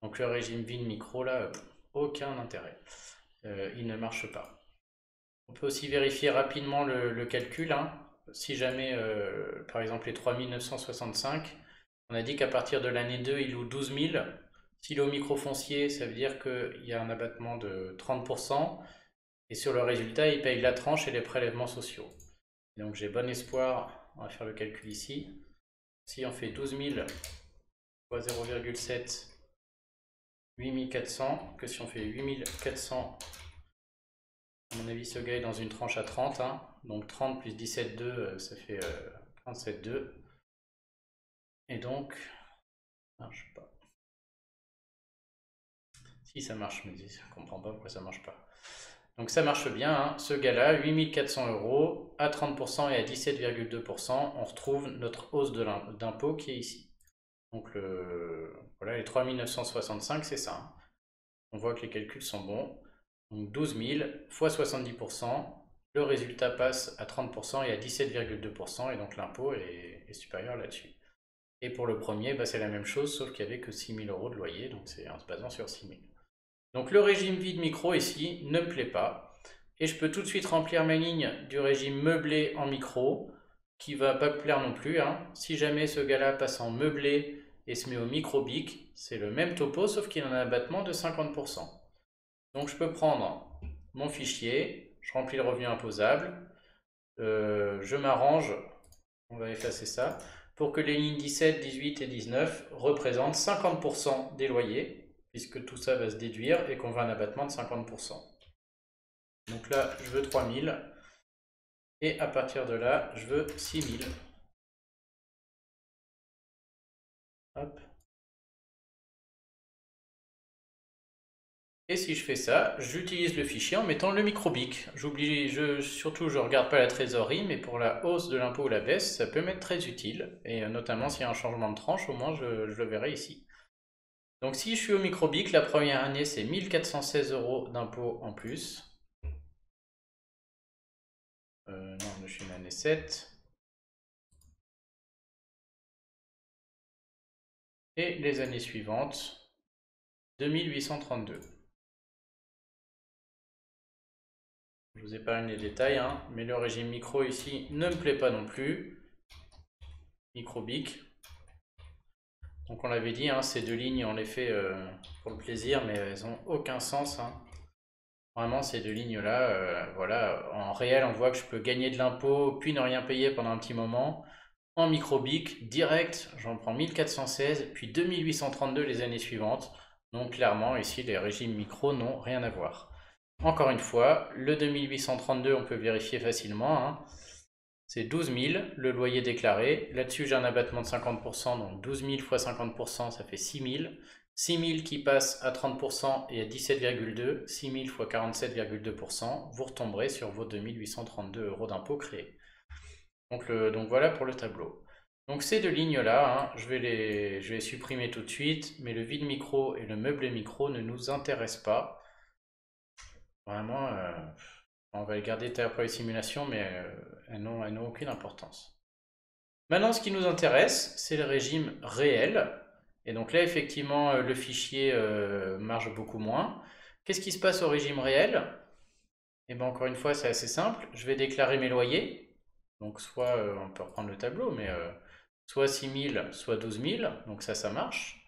Donc le régime vide micro, là, aucun intérêt. Il ne marche pas. On peut aussi vérifier rapidement le calcul, hein. Si jamais, par exemple, les 3 965, on a dit qu'à partir de l'année 2, il loue 12 000. S'il est au microfoncier, ça veut dire qu'il y a un abattement de 30%. Et sur le résultat, il paye la tranche et les prélèvements sociaux. Et donc j'ai bon espoir, on va faire le calcul ici. Si on fait 12 000 fois 0,7, 8 400, que si on fait 8 400, à mon avis, ce gars est dans une tranche à 30, hein. Donc 30 plus 17,2, ça fait 37,2. Et donc, marche pas. Si ça marche, mais je ne comprends pas pourquoi ça marche pas. Donc ça marche bien, hein. Ce gars-là, 8 400 € à 30% et à 17,2%, on retrouve notre hausse d'impôt qui est ici. Donc voilà, les 3 965, c'est ça, hein. On voit que les calculs sont bons. Donc 12 000 fois 70%, le résultat passe à 30% et à 17,2%, et donc l'impôt est supérieur là-dessus. Et pour le premier, bah, c'est la même chose, sauf qu'il n'y avait que 6 000 € de loyer, donc c'est en se basant sur 6 000. Donc le régime vide micro ici ne me plaît pas. Et je peux tout de suite remplir ma ligne du régime meublé en micro, qui va pas me plaire non plus, hein. Si jamais ce gars-là passe en meublé et se met au micro-bic, c'est le même topo, sauf qu'il a un abattement de 50%. Donc je peux prendre mon fichier, je remplis le revenu imposable, je m'arrange, on va effacer ça, pour que les lignes 17, 18 et 19 représentent 50% des loyers, puisque tout ça va se déduire et qu'on veut un abattement de 50%. Donc là, je veux 3000, et à partir de là, je veux 6000. Hop. Et si je fais ça, j'utilise le fichier en mettant le microbic. Surtout, je ne regarde pas la trésorerie, mais pour la hausse de l'impôt ou la baisse, ça peut m'être très utile. Et notamment s'il y a un changement de tranche, au moins je le verrai ici. Donc si je suis au microbic, la première année, c'est 1 416 € d'impôt en plus. Non, je suis une année 7. Et les années suivantes, 2832. Je vous épargne les détails, hein, mais le régime micro ici ne me plaît pas non plus. Microbic. Donc on l'avait dit, hein, ces deux lignes, on les fait pour le plaisir, mais elles n'ont aucun sens, hein. Vraiment, ces deux lignes-là, voilà, en réel, on voit que je peux gagner de l'impôt, puis ne rien payer pendant un petit moment. En microbic, direct, j'en prends 1416, puis 2832 les années suivantes. Donc clairement, ici, les régimes micro n'ont rien à voir. Encore une fois, le 2832, on peut vérifier facilement, hein. c'est 12 000, le loyer déclaré. Là-dessus, j'ai un abattement de 50%, donc 12 000 fois 50%, ça fait 6 000. 6 000 qui passe à 30% et à 17,2, 6 000 fois 47,2%, vous retomberez sur vos 2 832 € d'impôt créés. Donc voilà pour le tableau. Donc ces deux lignes-là, hein, je vais les supprimer tout de suite, mais le vide micro et le meublé micro ne nous intéressent pas. Vraiment, on va les garder après les simulations, mais elles n'ont aucune importance. Maintenant, ce qui nous intéresse, c'est le régime réel. Et donc là, effectivement, le fichier marche beaucoup moins. Qu'est-ce qui se passe au régime réel? Et bien encore une fois, c'est assez simple. Je vais déclarer mes loyers. Donc soit, on peut reprendre le tableau, mais soit 6 000, soit 12 000. Donc ça marche.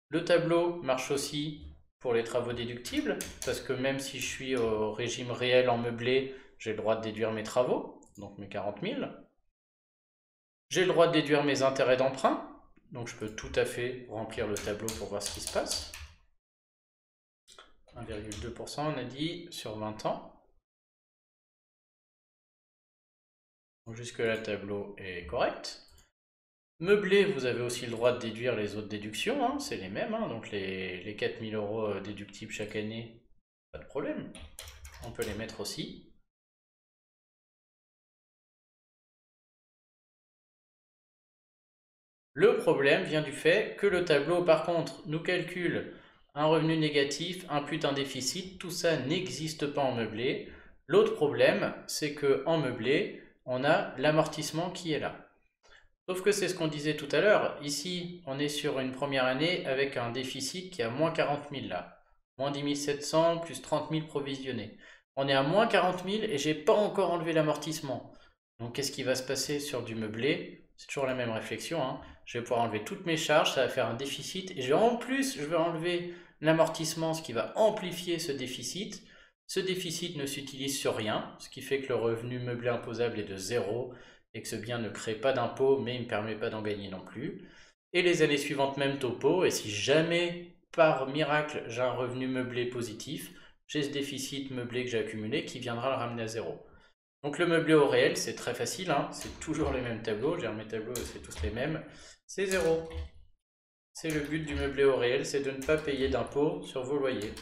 Le tableau marche aussi pour les travaux déductibles, parce que même si je suis au régime réel en meublé, j'ai le droit de déduire mes travaux, donc mes 40 000. J'ai le droit de déduire mes intérêts d'emprunt, donc je peux tout à fait remplir le tableau pour voir ce qui se passe. 1,2%, on a dit, sur 20 ans. Donc jusque là, le tableau est correct. Meublé, vous avez aussi le droit de déduire les autres déductions, hein, c'est les mêmes, hein, donc les 4 000 € déductibles chaque année, pas de problème. On peut les mettre aussi. Le problème vient du fait que le tableau, par contre, nous calcule un revenu négatif, impute un déficit, tout ça n'existe pas en meublé. L'autre problème, c'est qu'en meublé, on a l'amortissement qui est là. Sauf que c'est ce qu'on disait tout à l'heure, ici on est sur une première année avec un déficit qui est à moins 40 000 là. Moins 10 700 plus 30 000 provisionnés. On est à moins 40 000 et j'ai pas encore enlevé l'amortissement. Donc qu'est-ce qui va se passer sur du meublé? C'est toujours la même réflexion, hein. Je vais pouvoir enlever toutes mes charges, ça va faire un déficit et en plus je vais enlever l'amortissement, ce qui va amplifier ce déficit. Ce déficit ne s'utilise sur rien, ce qui fait que le revenu meublé imposable est de 0 et que ce bien ne crée pas d'impôt, mais il ne me permet pas d'en gagner non plus. Et les années suivantes, même topo, et si jamais, par miracle, j'ai un revenu meublé positif, j'ai ce déficit meublé que j'ai accumulé qui viendra le ramener à 0. Donc le meublé au réel, c'est très facile, hein, c'est toujours les mêmes tableaux, mes tableaux, c'est tous les mêmes, c'est 0. C'est le but du meublé au réel, c'est de ne pas payer d'impôt sur vos loyers.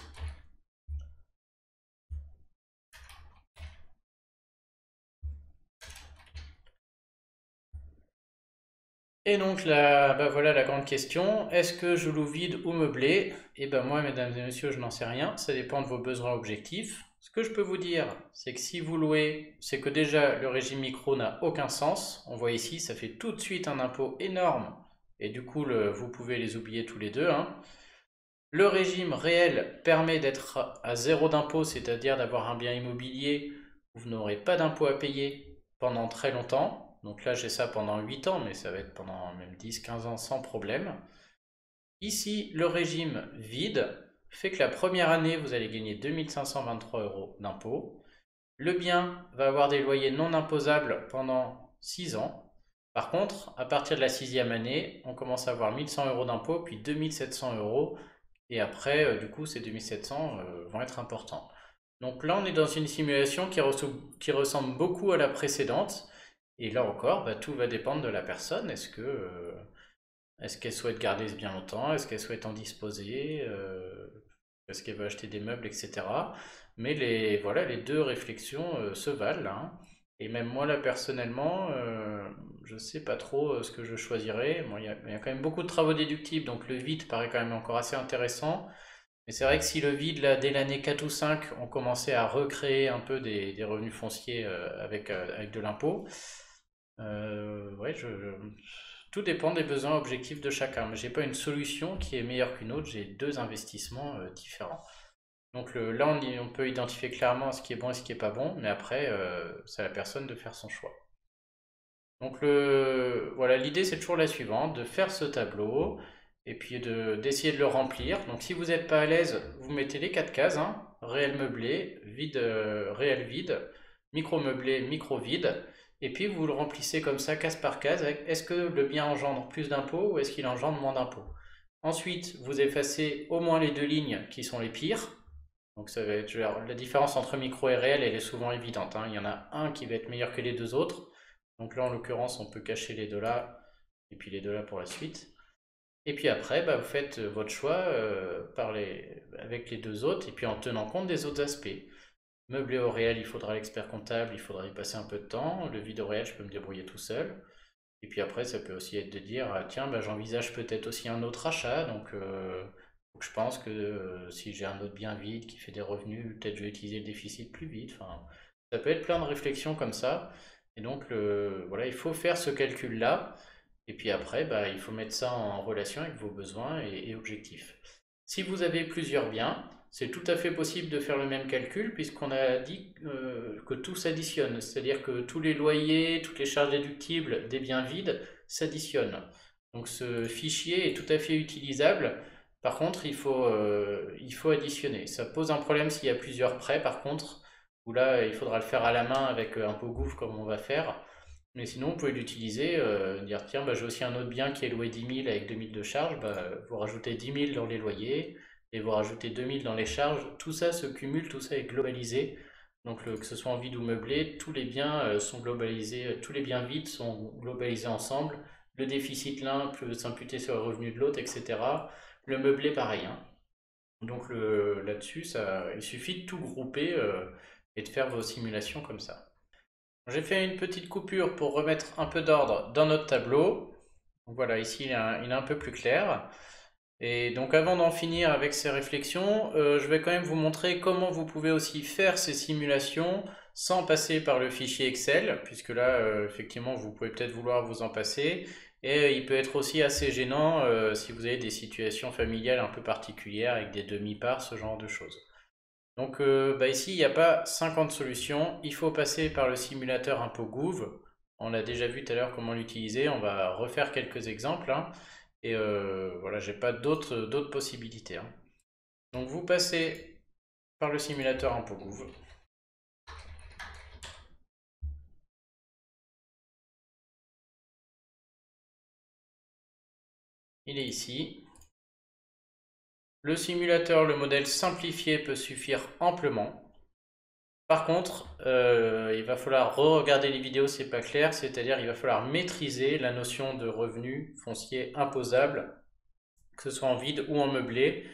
Et donc là, bah voilà la grande question, est-ce que je loue vide ou meublé? Et ben moi, mesdames et messieurs, je n'en sais rien, ça dépend de vos besoins objectifs. Ce que je peux vous dire, c'est que si vous louez, c'est que déjà le régime micro n'a aucun sens. On voit ici, ça fait tout de suite un impôt énorme, et du coup, vous pouvez les oublier tous les deux, hein. Le régime réel permet d'être à 0 d'impôt, c'est-à-dire d'avoir un bien immobilier où vous n'aurez pas d'impôt à payer pendant très longtemps. Donc là, j'ai ça pendant 8 ans, mais ça va être pendant même 10-15 ans sans problème. Ici, le régime vide fait que la première année, vous allez gagner 2 523 € d'impôt. Le bien va avoir des loyers non imposables pendant 6 ans. Par contre, à partir de la 6e année, on commence à avoir 1 100 € d'impôt, puis 2 700 €. Et après, du coup, ces 2 700 vont être importants. Donc là, on est dans une simulation qui ressemble beaucoup à la précédente. Et là encore, bah, tout va dépendre de la personne. Est-ce qu'elle souhaite garder ce bien longtemps? Est-ce qu'elle souhaite en disposer? Est-ce qu'elle veut acheter des meubles, etc. Mais voilà, les deux réflexions se valent, hein. Et même moi, là, personnellement, je ne sais pas trop ce que je choisirais. Bon, il y a quand même beaucoup de travaux déductibles, donc le vide paraît quand même encore assez intéressant. Mais c'est vrai que si le vide, là, dès l'année 4 ou 5, on commençait à recréer un peu des revenus fonciers avec de l'impôt, ouais, tout dépend des besoins objectifs de chacun. Mais j'ai pas une solution qui est meilleure qu'une autre, j'ai deux investissements différents. Donc là, on peut identifier clairement ce qui est bon et ce qui est pas bon, mais après, c'est à la personne de faire son choix. Donc voilà, l'idée c'est toujours la suivante, de faire ce tableau et puis d'essayer de le remplir. Donc si vous n'êtes pas à l'aise, vous mettez les 4 cases, hein, réel meublé, vide, réel vide, micro meublé, micro vide. Et puis vous le remplissez comme ça, case par case, avec est-ce que le bien engendre plus d'impôts ou est-ce qu'il engendre moins d'impôts. Ensuite, vous effacez au moins les deux lignes qui sont les pires. Donc ça va être, la différence entre micro et réel, elle est souvent évidente, hein. Il y en a un qui va être meilleur que les deux autres. Donc là, en l'occurrence, on peut cacher les deux là, et puis les deux là pour la suite. Et puis après, bah, vous faites votre choix avec les deux autres, et puis en tenant compte des autres aspects. Meubler au réel, il faudra l'expert comptable, il faudra y passer un peu de temps. Le vide au réel, je peux me débrouiller tout seul. Et puis après, ça peut aussi être de dire, ah, tiens, bah, j'envisage peut-être aussi un autre achat. Donc je pense que si j'ai un autre bien vide qui fait des revenus, peut-être je vais utiliser le déficit plus vite. Enfin, ça peut être plein de réflexions comme ça. Et donc, voilà, il faut faire ce calcul-là. Et puis après, bah, il faut mettre ça en relation avec vos besoins et objectifs. Si vous avez plusieurs biens, c'est tout à fait possible de faire le même calcul puisqu'on a dit que tout s'additionne. C'est-à-dire que tous les loyers, toutes les charges déductibles des biens vides s'additionnent. Donc ce fichier est tout à fait utilisable. Par contre, il faut additionner. Ça pose un problème s'il y a plusieurs prêts, par contre, où là, il faudra le faire à la main avec un pot gouffre comme on va faire. Mais sinon, vous pouvez l'utiliser, dire tiens, bah, j'ai aussi un autre bien qui est loué 10 000 avec 2 000 de charges, bah, vous rajoutez 10 000 dans les loyers et vous rajoutez 2 000 dans les charges. Tout ça se cumule, tout ça est globalisé. Donc, que ce soit en vide ou meublé, tous les biens sont globalisés, tous les biens vides sont globalisés ensemble. Le déficit l'un peut s'imputer sur le revenu de l'autre, etc. Le meublé, pareil, hein. Donc, là-dessus, il suffit de tout grouper et de faire vos simulations comme ça. J'ai fait une petite coupure pour remettre un peu d'ordre dans notre tableau. Donc voilà, ici il est un peu plus clair. Et donc avant d'en finir avec ces réflexions, je vais quand même vous montrer comment vous pouvez aussi faire ces simulations sans passer par le fichier Excel, puisque là, effectivement, vous pouvez peut-être vouloir vous en passer. Et il peut être aussi assez gênant si vous avez des situations familiales un peu particulières avec des demi-parts, ce genre de choses. Donc bah ici, il n'y a pas 50 solutions. Il faut passer par le simulateur ImpôGouv. On l'a déjà vu tout à l'heure comment l'utiliser. On va refaire quelques exemples, hein. Et voilà, j'ai pas d'autres possibilités, hein. Donc vous passez par le simulateur ImpôGouv. Il est ici. Le simulateur, le modèle simplifié peut suffire amplement. Par contre, il va falloir re-regarder les vidéos, c'est pas clair, c'est-à-dire il va falloir maîtriser la notion de revenu foncier imposable, que ce soit en vide ou en meublé,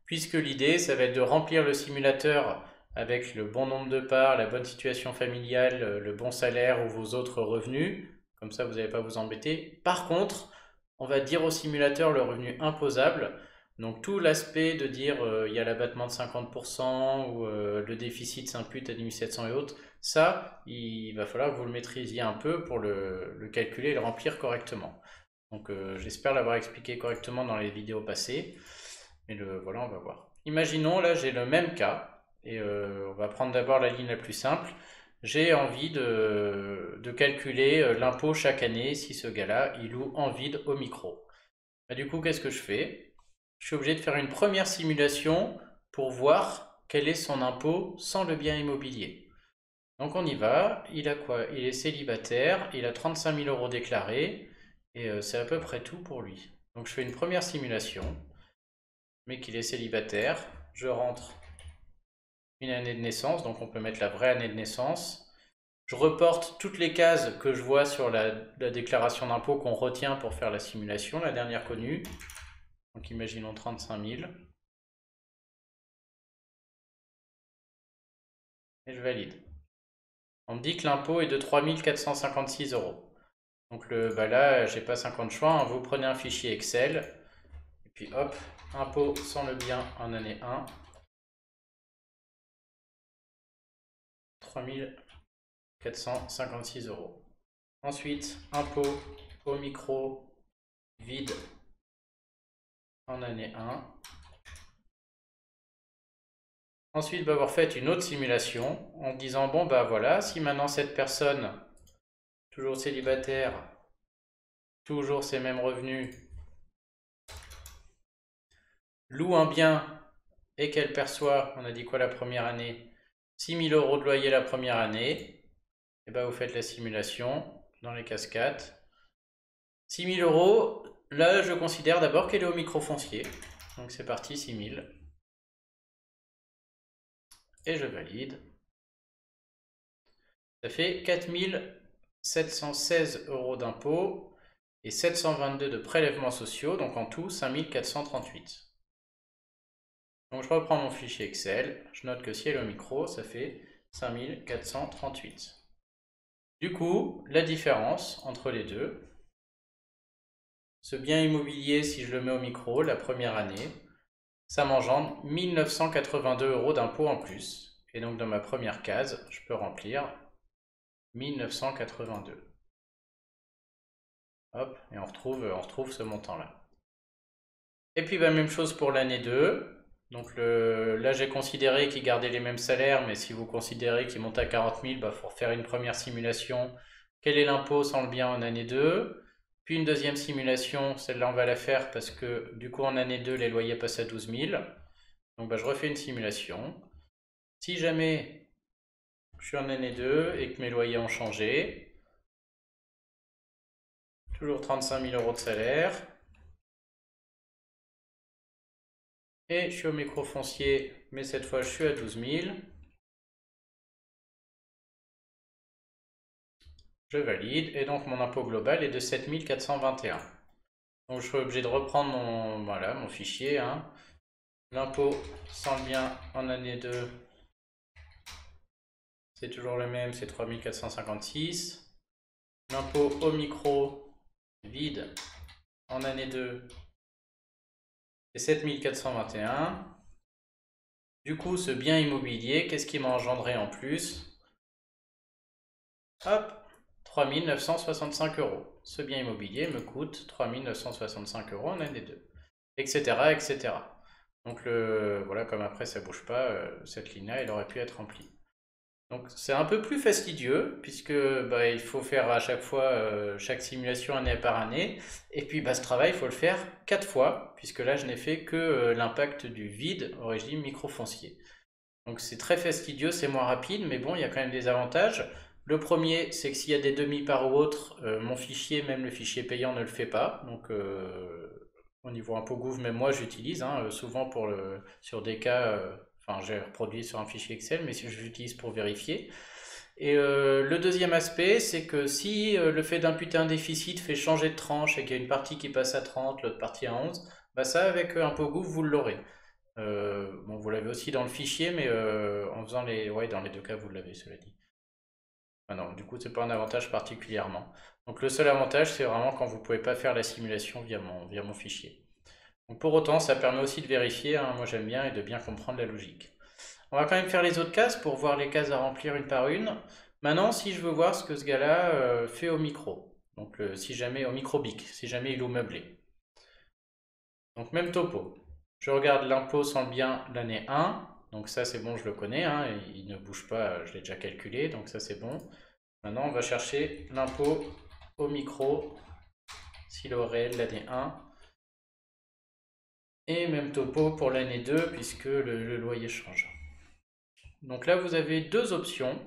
puisque l'idée, ça va être de remplir le simulateur avec le bon nombre de parts, la bonne situation familiale, le bon salaire ou vos autres revenus, comme ça vous n'allez pas vous embêter. Par contre, on va dire au simulateur le revenu imposable. Donc tout l'aspect de dire il y a l'abattement de 50% ou le déficit s'impute à 2700 et autres, ça, il va falloir que vous le maîtrisiez un peu pour le calculer et le remplir correctement. Donc j'espère l'avoir expliqué correctement dans les vidéos passées. Mais voilà, on va voir. Imaginons, là j'ai le même cas, et on va prendre d'abord la ligne la plus simple. J'ai envie de calculer l'impôt chaque année si ce gars-là, il loue en vide au micro. Bah, du coup, qu'est-ce que je fais? Je suis obligé de faire une première simulation pour voir quel est son impôt sans le bien immobilier. Donc on y va, il a quoi? Il est célibataire, il a 35 000 euros déclarés, et c'est à peu près tout pour lui. Donc je fais une première simulation, mais qu'il est célibataire, je rentre une année de naissance, donc on peut mettre la vraie année de naissance. Je reporte toutes les cases que je vois sur la déclaration d'impôt qu'on retient pour faire la simulation, la dernière connue. Donc imaginons 35 000. Et je valide. On me dit que l'impôt est de 3 456 euros. Donc bah là, j'ai pas 50 choix, hein. Vous prenez un fichier Excel, et puis hop, impôt sans le bien en année 1. 3 456 euros. Ensuite, impôt au micro vide en année 1. Ensuite, bah, avoir fait une autre simulation en disant, bon bah voilà, si maintenant cette personne, toujours célibataire, toujours ses mêmes revenus, loue un bien et qu'elle perçoit, on a dit quoi la première année, 6 000 euros de loyer la première année, et bah vous faites la simulation dans les cascades. 6 000 euros, là je considère d'abord qu'elle est au micro foncier. Donc c'est parti, 6 000. et je valide. Ça fait 4 716 € d'impôts et 722 de prélèvements sociaux, donc en tout 5 438. Donc je reprends mon fichier Excel, je note que si elle est au micro, ça fait 5 438. Du coup, la différence entre les deux, ce bien immobilier, si je le mets au micro, la première année, ça m'engendre 1 982 € d'impôts en plus. Et donc dans ma première case, je peux remplir 1982. Hop, et on retrouve ce montant-là. Et puis même chose pour l'année 2. Donc là j'ai considéré qu'il gardait les mêmes salaires, mais si vous considérez qu'il monte à 40 000, il faut faire une première simulation. Quel est l'impôt sans le bien en année 2? Puis une deuxième simulation, celle-là on va la faire parce que du coup en année 2 les loyers passent à 12 000. Donc je refais une simulation. Si jamais je suis en année 2 et que mes loyers ont changé, toujours 35 000 € de salaire, et je suis au micro-foncier, mais cette fois je suis à 12 000. Je valide, et donc mon impôt global est de 7 421. Donc je suis obligé de reprendre mon fichier. L'impôt sans le bien en année 2, c'est toujours le même, c'est 3 456. L'impôt au micro vide en année 2, c'est 7 421. Du coup, ce bien immobilier, qu'est-ce qui m'a engendré en plus? Hop, 3 965 €. Ce bien immobilier me coûte 3 965 € en année 2, etc. etc. Donc voilà, comme après ça bouge pas, cette ligne-là, elle aurait pu être remplie. Donc c'est un peu plus fastidieux, puisque il faut faire à chaque fois, chaque simulation année par année. Et puis ce travail, il faut le faire 4 fois, puisque là je n'ai fait que l'impact du vide au régime micro-foncier. Donc c'est très fastidieux, c'est moins rapide, mais bon, il y a quand même des avantages. Le premier, c'est que s'il y a des demi-parts ou autres, mon fichier, même le fichier payant, ne le fait pas. Donc au niveau impôt gouv, même moi j'utilise, souvent sur des cas, enfin j'ai reproduit sur un fichier Excel, mais si j'utilise pour vérifier. Et le deuxième aspect, c'est que si le fait d'imputer un déficit fait changer de tranche et qu'il y a une partie qui passe à 30, l'autre partie à 11, ça avec impôt gouv, vous l'aurez. Bon, vous l'avez aussi dans le fichier, mais en faisant ouais, dans les deux cas, vous l'avez, cela dit. Ah non, du coup, c'est pas un avantage particulièrement. Donc le seul avantage, c'est vraiment quand vous pouvez pas faire la simulation via mon fichier. Donc pour autant, ça permet aussi de vérifier, moi j'aime bien, et de bien comprendre la logique. On va quand même faire les autres cases pour voir les cases à remplir une par une. Maintenant, si je veux voir ce que ce gars-là fait au micro, donc si jamais au micro-bic, si jamais il est au meublé. Donc même topo. Je regarde l'impôt sans le bien l'année 1. Donc ça c'est bon, je le connais, il ne bouge pas, je l'ai déjà calculé, donc ça c'est bon. Maintenant on va chercher l'impôt au micro, s'il est au réel l'année 1. Et même topo pour l'année 2 puisque le loyer change. Donc là vous avez deux options.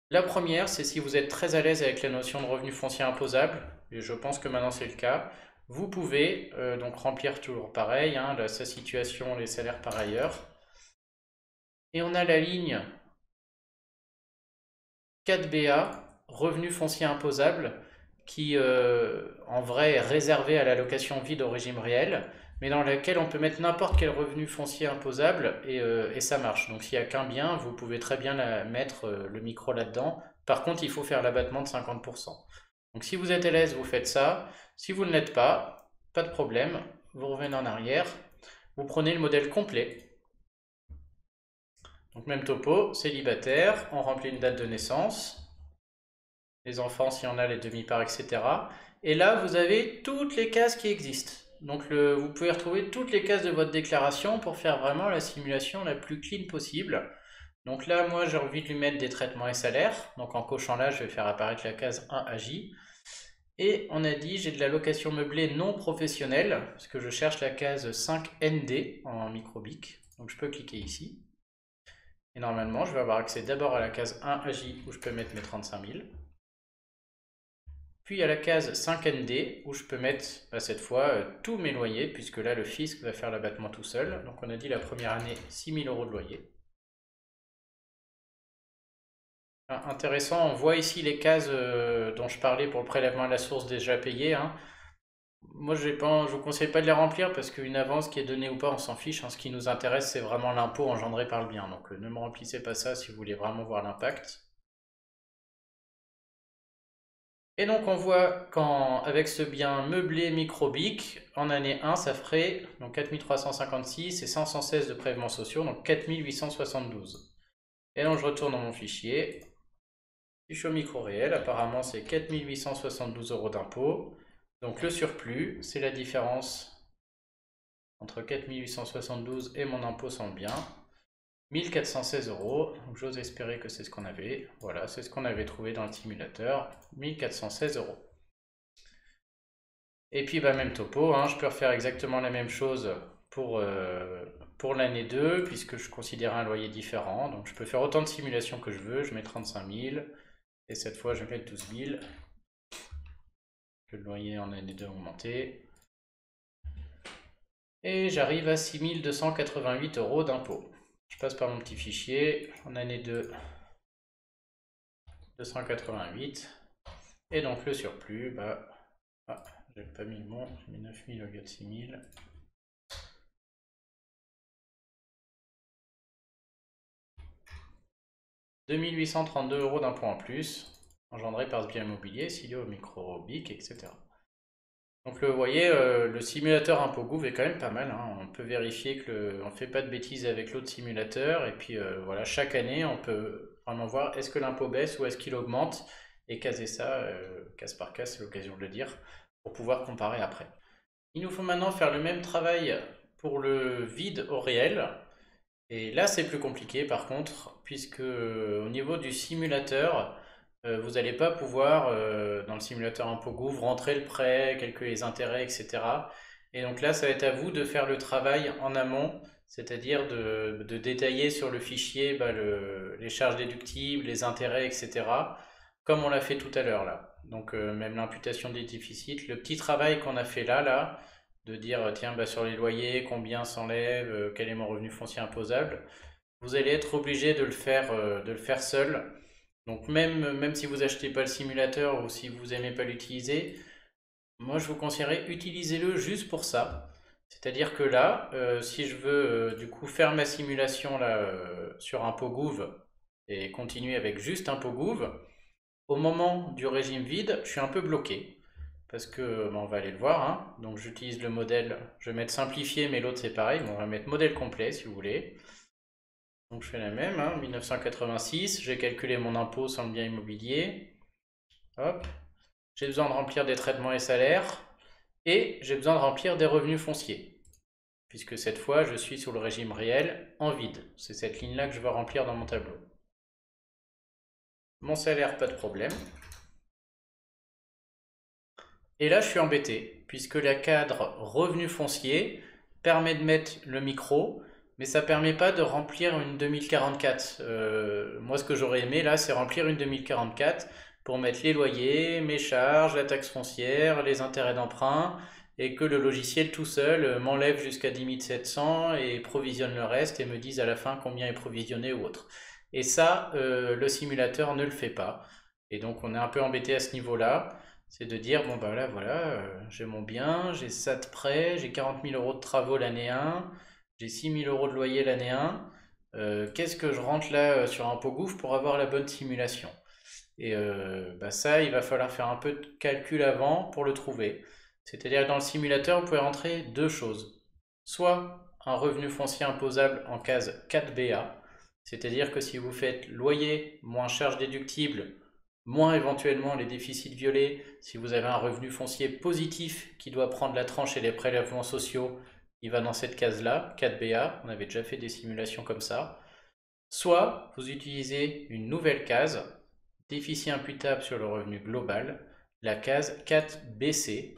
La première, c'est si vous êtes très à l'aise avec la notion de revenu foncier imposable, et je pense que maintenant c'est le cas, vous pouvez donc remplir toujours pareil, sa situation, les salaires par ailleurs. Et on a la ligne 4BA, revenu foncier imposable, qui en vrai est réservée à la location vide au régime réel, mais dans laquelle on peut mettre n'importe quel revenu foncier imposable et ça marche. Donc s'il n'y a qu'un bien, vous pouvez très bien mettre le micro là-dedans. Par contre, il faut faire l'abattement de 50%. Donc si vous êtes à l'aise, vous faites ça. Si vous ne l'êtes pas, pas de problème, vous revenez en arrière, vous prenez le modèle complet. Donc même topo, célibataire, on remplit une date de naissance, les enfants s'il y en a, les demi-parts, etc. Et là, vous avez toutes les cases qui existent. Donc vous pouvez retrouver toutes les cases de votre déclaration pour faire vraiment la simulation la plus clean possible. Donc là, moi, j'ai envie de lui mettre des traitements et salaires. Donc en cochant là, je vais faire apparaître la case 1 AJ. Et on a dit, j'ai de la location meublée non professionnelle, parce que je cherche la case 5 ND en microbic. Donc je peux cliquer ici. Et normalement, je vais avoir accès d'abord à la case 1 AJ où je peux mettre mes 35 000. Puis il y a la case 5ND où je peux mettre cette fois tous mes loyers, puisque là le fisc va faire l'abattement tout seul. Donc on a dit la première année 6 000 € de loyer. Intéressant, on voit ici les cases dont je parlais pour le prélèvement à la source déjà payé, hein. Moi je ne vous conseille pas de les remplir parce qu'une avance qui est donnée ou pas, on s'en fiche, hein. Ce qui nous intéresse, c'est vraiment l'impôt engendré par le bien. Donc ne me remplissez pas ça si vous voulez vraiment voir l'impact. Et donc on voit qu'avec ce bien meublé microbique, en année 1, ça ferait donc 4356 et 516 de prélèvements sociaux, donc 4872. Et donc je retourne dans mon fichier. Fiche au micro réel, apparemment c'est 4872 € d'impôt. Donc le surplus, c'est la différence entre 4872 et mon impôt sur le bien. 1416 €, donc j'ose espérer que c'est ce qu'on avait. Voilà, c'est ce qu'on avait trouvé dans le simulateur, 1416 €. Et puis même topo, hein, je peux refaire exactement la même chose pour l'année 2, puisque je considère un loyer différent. Donc je peux faire autant de simulations que je veux, je mets 35 000, et cette fois je mets 12 000. Le loyer en année 2 augmenté. Et j'arrive à 6 288 € d'impôt. Je passe par mon petit fichier, en année 2, 288. Et donc le surplus, j'ai pas mis le bon, j'ai mis 9 000 au lieu de 6 000. « 2 832 € d'impôt en plus, engendré par ce bien immobilier, s'il est au micro-BIC, etc. » Donc vous voyez, le simulateur ImpôGouv est quand même pas mal, hein. On peut vérifier qu'on ne fait pas de bêtises avec l'autre simulateur. Et puis voilà, chaque année, on peut vraiment voir est-ce que l'impôt baisse ou est-ce qu'il augmente. Et caser ça, case par case, c'est l'occasion de le dire, pour pouvoir comparer après. Il nous faut maintenant faire le même travail pour le vide au réel. Et là, c'est plus compliqué par contre, puisque au niveau du simulateur, vous n'allez pas pouvoir, dans le simulateur ImpôGouv, rentrer le prêt, calculer les intérêts, etc. Et donc là, ça va être à vous de faire le travail en amont, c'est-à-dire de détailler sur le fichier les charges déductibles, les intérêts, etc. Comme on l'a fait tout à l'heure là. Donc même l'imputation des déficits, le petit travail qu'on a fait là, de dire tiens, sur les loyers, combien s'enlève, quel est mon revenu foncier imposable, vous allez être obligé de le faire seul. Donc même si vous n'achetez pas le simulateur ou si vous n'aimez pas l'utiliser, moi je vous conseillerais utilisez-le juste pour ça. C'est-à-dire que là, si je veux du coup faire ma simulation là, sur ImpôGouv et continuer avec juste ImpôGouv, au moment du régime vide, je suis un peu bloqué. Parce que, on va aller le voir, hein. Donc j'utilise le modèle, je vais mettre simplifié, mais l'autre c'est pareil. Bon, on va mettre modèle complet si vous voulez. Donc je fais la même, hein, 1986, j'ai calculé mon impôt sur le bien immobilier. Hop. J'ai besoin de remplir des traitements et salaires. Et j'ai besoin de remplir des revenus fonciers. Puisque cette fois, je suis sur le régime réel en vide. C'est cette ligne-là que je veux remplir dans mon tableau. Mon salaire, pas de problème. Et là, je suis embêté, puisque la cadre revenu foncier permet de mettre le micro, mais ça ne permet pas de remplir une 2044. Moi, ce que j'aurais aimé, là, c'est remplir une 2044 pour mettre les loyers, mes charges, la taxe foncière, les intérêts d'emprunt, et que le logiciel tout seul m'enlève jusqu'à 10 700 et provisionne le reste et me dise à la fin combien est provisionné ou autre. Et ça, le simulateur ne le fait pas. Et donc, on est un peu embêté à ce niveau-là. C'est de dire, bon là voilà, j'ai mon bien, j'ai ça de prêt, j'ai 40 000 € de travaux l'année 1, j'ai 6 000 € de loyer l'année 1, qu'est-ce que je rentre là sur ImpôGouv pour avoir la bonne simulation? Et ça, il va falloir faire un peu de calcul avant pour le trouver. C'est-à-dire que dans le simulateur, vous pouvez rentrer deux choses. Soit un revenu foncier imposable en case 4BA, c'est-à-dire que si vous faites loyer moins charges déductibles, moins éventuellement les déficits violés, si vous avez un revenu foncier positif qui doit prendre la tranche et les prélèvements sociaux, il va dans cette case-là, 4BA, on avait déjà fait des simulations comme ça. Soit vous utilisez une nouvelle case, déficit imputable sur le revenu global, la case 4BC.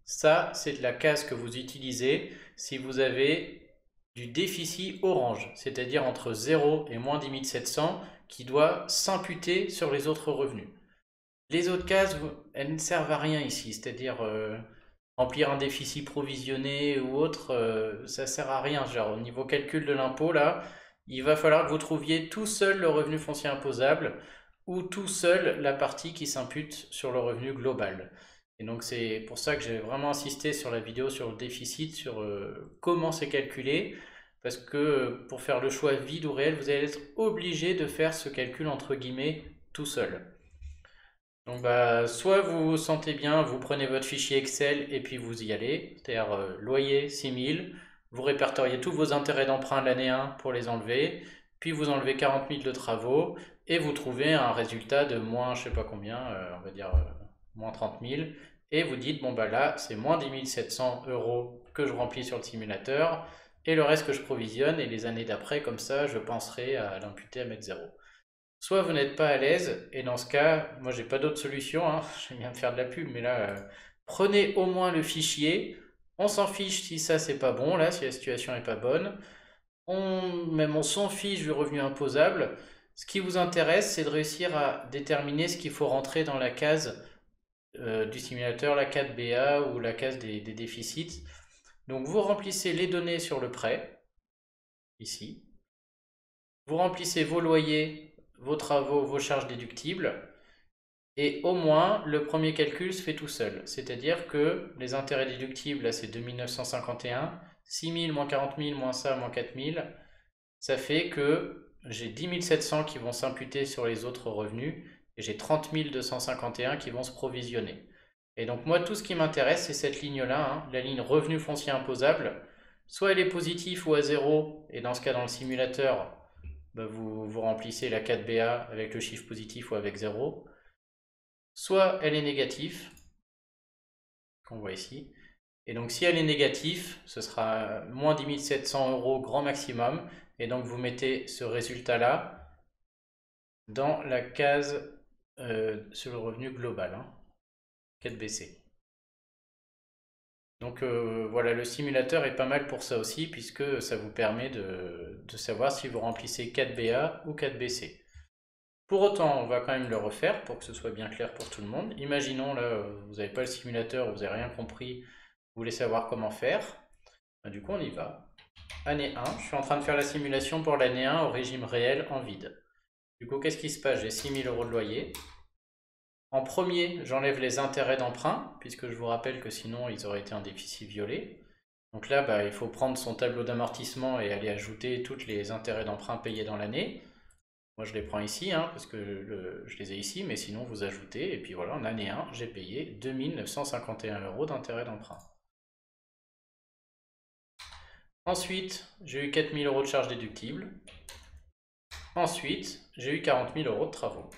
Ça, c'est la case que vous utilisez si vous avez du déficit orange, c'est-à-dire entre 0 et moins 10 700, qui doit s'imputer sur les autres revenus. Les autres cases, elles ne servent à rien ici, c'est-à-dire remplir un déficit provisionné ou autre, ça sert à rien. Genre, au niveau calcul de l'impôt, là, il va falloir que vous trouviez tout seul le revenu foncier imposable ou tout seul la partie qui s'impute sur le revenu global. Et donc c'est pour ça que j'ai vraiment insisté sur la vidéo sur le déficit, sur comment c'est calculé, parce que pour faire le choix vide ou réel, vous allez être obligé de faire ce calcul entre guillemets tout seul. Donc bah, soit vous vous sentez bien, vous prenez votre fichier Excel et puis vous y allez, c'est-à-dire loyer 6000, vous répertoriez tous vos intérêts d'emprunt de l'année 1 pour les enlever, puis vous enlevez 40 000 de travaux et vous trouvez un résultat de moins je sais pas combien, on va dire moins 30 000, et vous dites bon bah là c'est moins 10 700 euros que je remplis sur le simulateur et le reste que je provisionne, et les années d'après comme ça je penserai à l'imputer à mettre zéro. Soit vous n'êtes pas à l'aise, et dans ce cas, moi j'ai pas d'autre solution, hein, j'aime bien me faire de la pub, mais là, prenez au moins le fichier, on s'en fiche si ça c'est pas bon, là, si la situation est pas bonne, même on s'en fiche du revenu imposable. Ce qui vous intéresse, c'est de réussir à déterminer ce qu'il faut rentrer dans la case du simulateur, la case BA ou la case des déficits. Donc vous remplissez les données sur le prêt, ici, vous remplissez vos loyers, vos travaux, vos charges déductibles, et au moins le premier calcul se fait tout seul. C'est-à-dire que les intérêts déductibles, là c'est 2951, 6000 moins 40 000 moins ça moins 4000, ça fait que j'ai 10 700 qui vont s'imputer sur les autres revenus et j'ai 30 251 qui vont se provisionner. Et donc moi tout ce qui m'intéresse c'est cette ligne-là, hein, la ligne revenu foncier imposable. Soit elle est positive ou à zéro, et dans ce cas dans le simulateur, bah, vous remplissez la 4BA avec le chiffre positif ou avec 0. Soit elle est négative, qu'on voit ici. Et donc si elle est négative, ce sera moins 10 700 euros grand maximum. Et donc vous mettez ce résultat-là dans la case sur le revenu global, hein, 4BC. Donc voilà, le simulateur est pas mal pour ça aussi, puisque ça vous permet de savoir si vous remplissez 4BA ou 4BC. Pour autant, on va quand même le refaire pour que ce soit bien clair pour tout le monde. Imaginons là, vous n'avez pas le simulateur, vous n'avez rien compris, vous voulez savoir comment faire. Du coup, on y va. Année 1, je suis en train de faire la simulation pour l'année 1 au régime réel en vide. Du coup, qu'est-ce qui se passe? J'ai 6 000 euros de loyer. En premier, j'enlève les intérêts d'emprunt, puisque je vous rappelle que sinon, ils auraient été un déficit violé. Donc là, bah, il faut prendre son tableau d'amortissement et aller ajouter tous les intérêts d'emprunt payés dans l'année. Moi, je les prends ici, hein, parce que je les ai ici, mais sinon, vous ajoutez. Et puis voilà, en année 1, j'ai payé 2 951 euros d'intérêt d'emprunt. Ensuite, j'ai eu 4 000 euros de charges déductibles. Ensuite, j'ai eu 40 000 euros de travaux.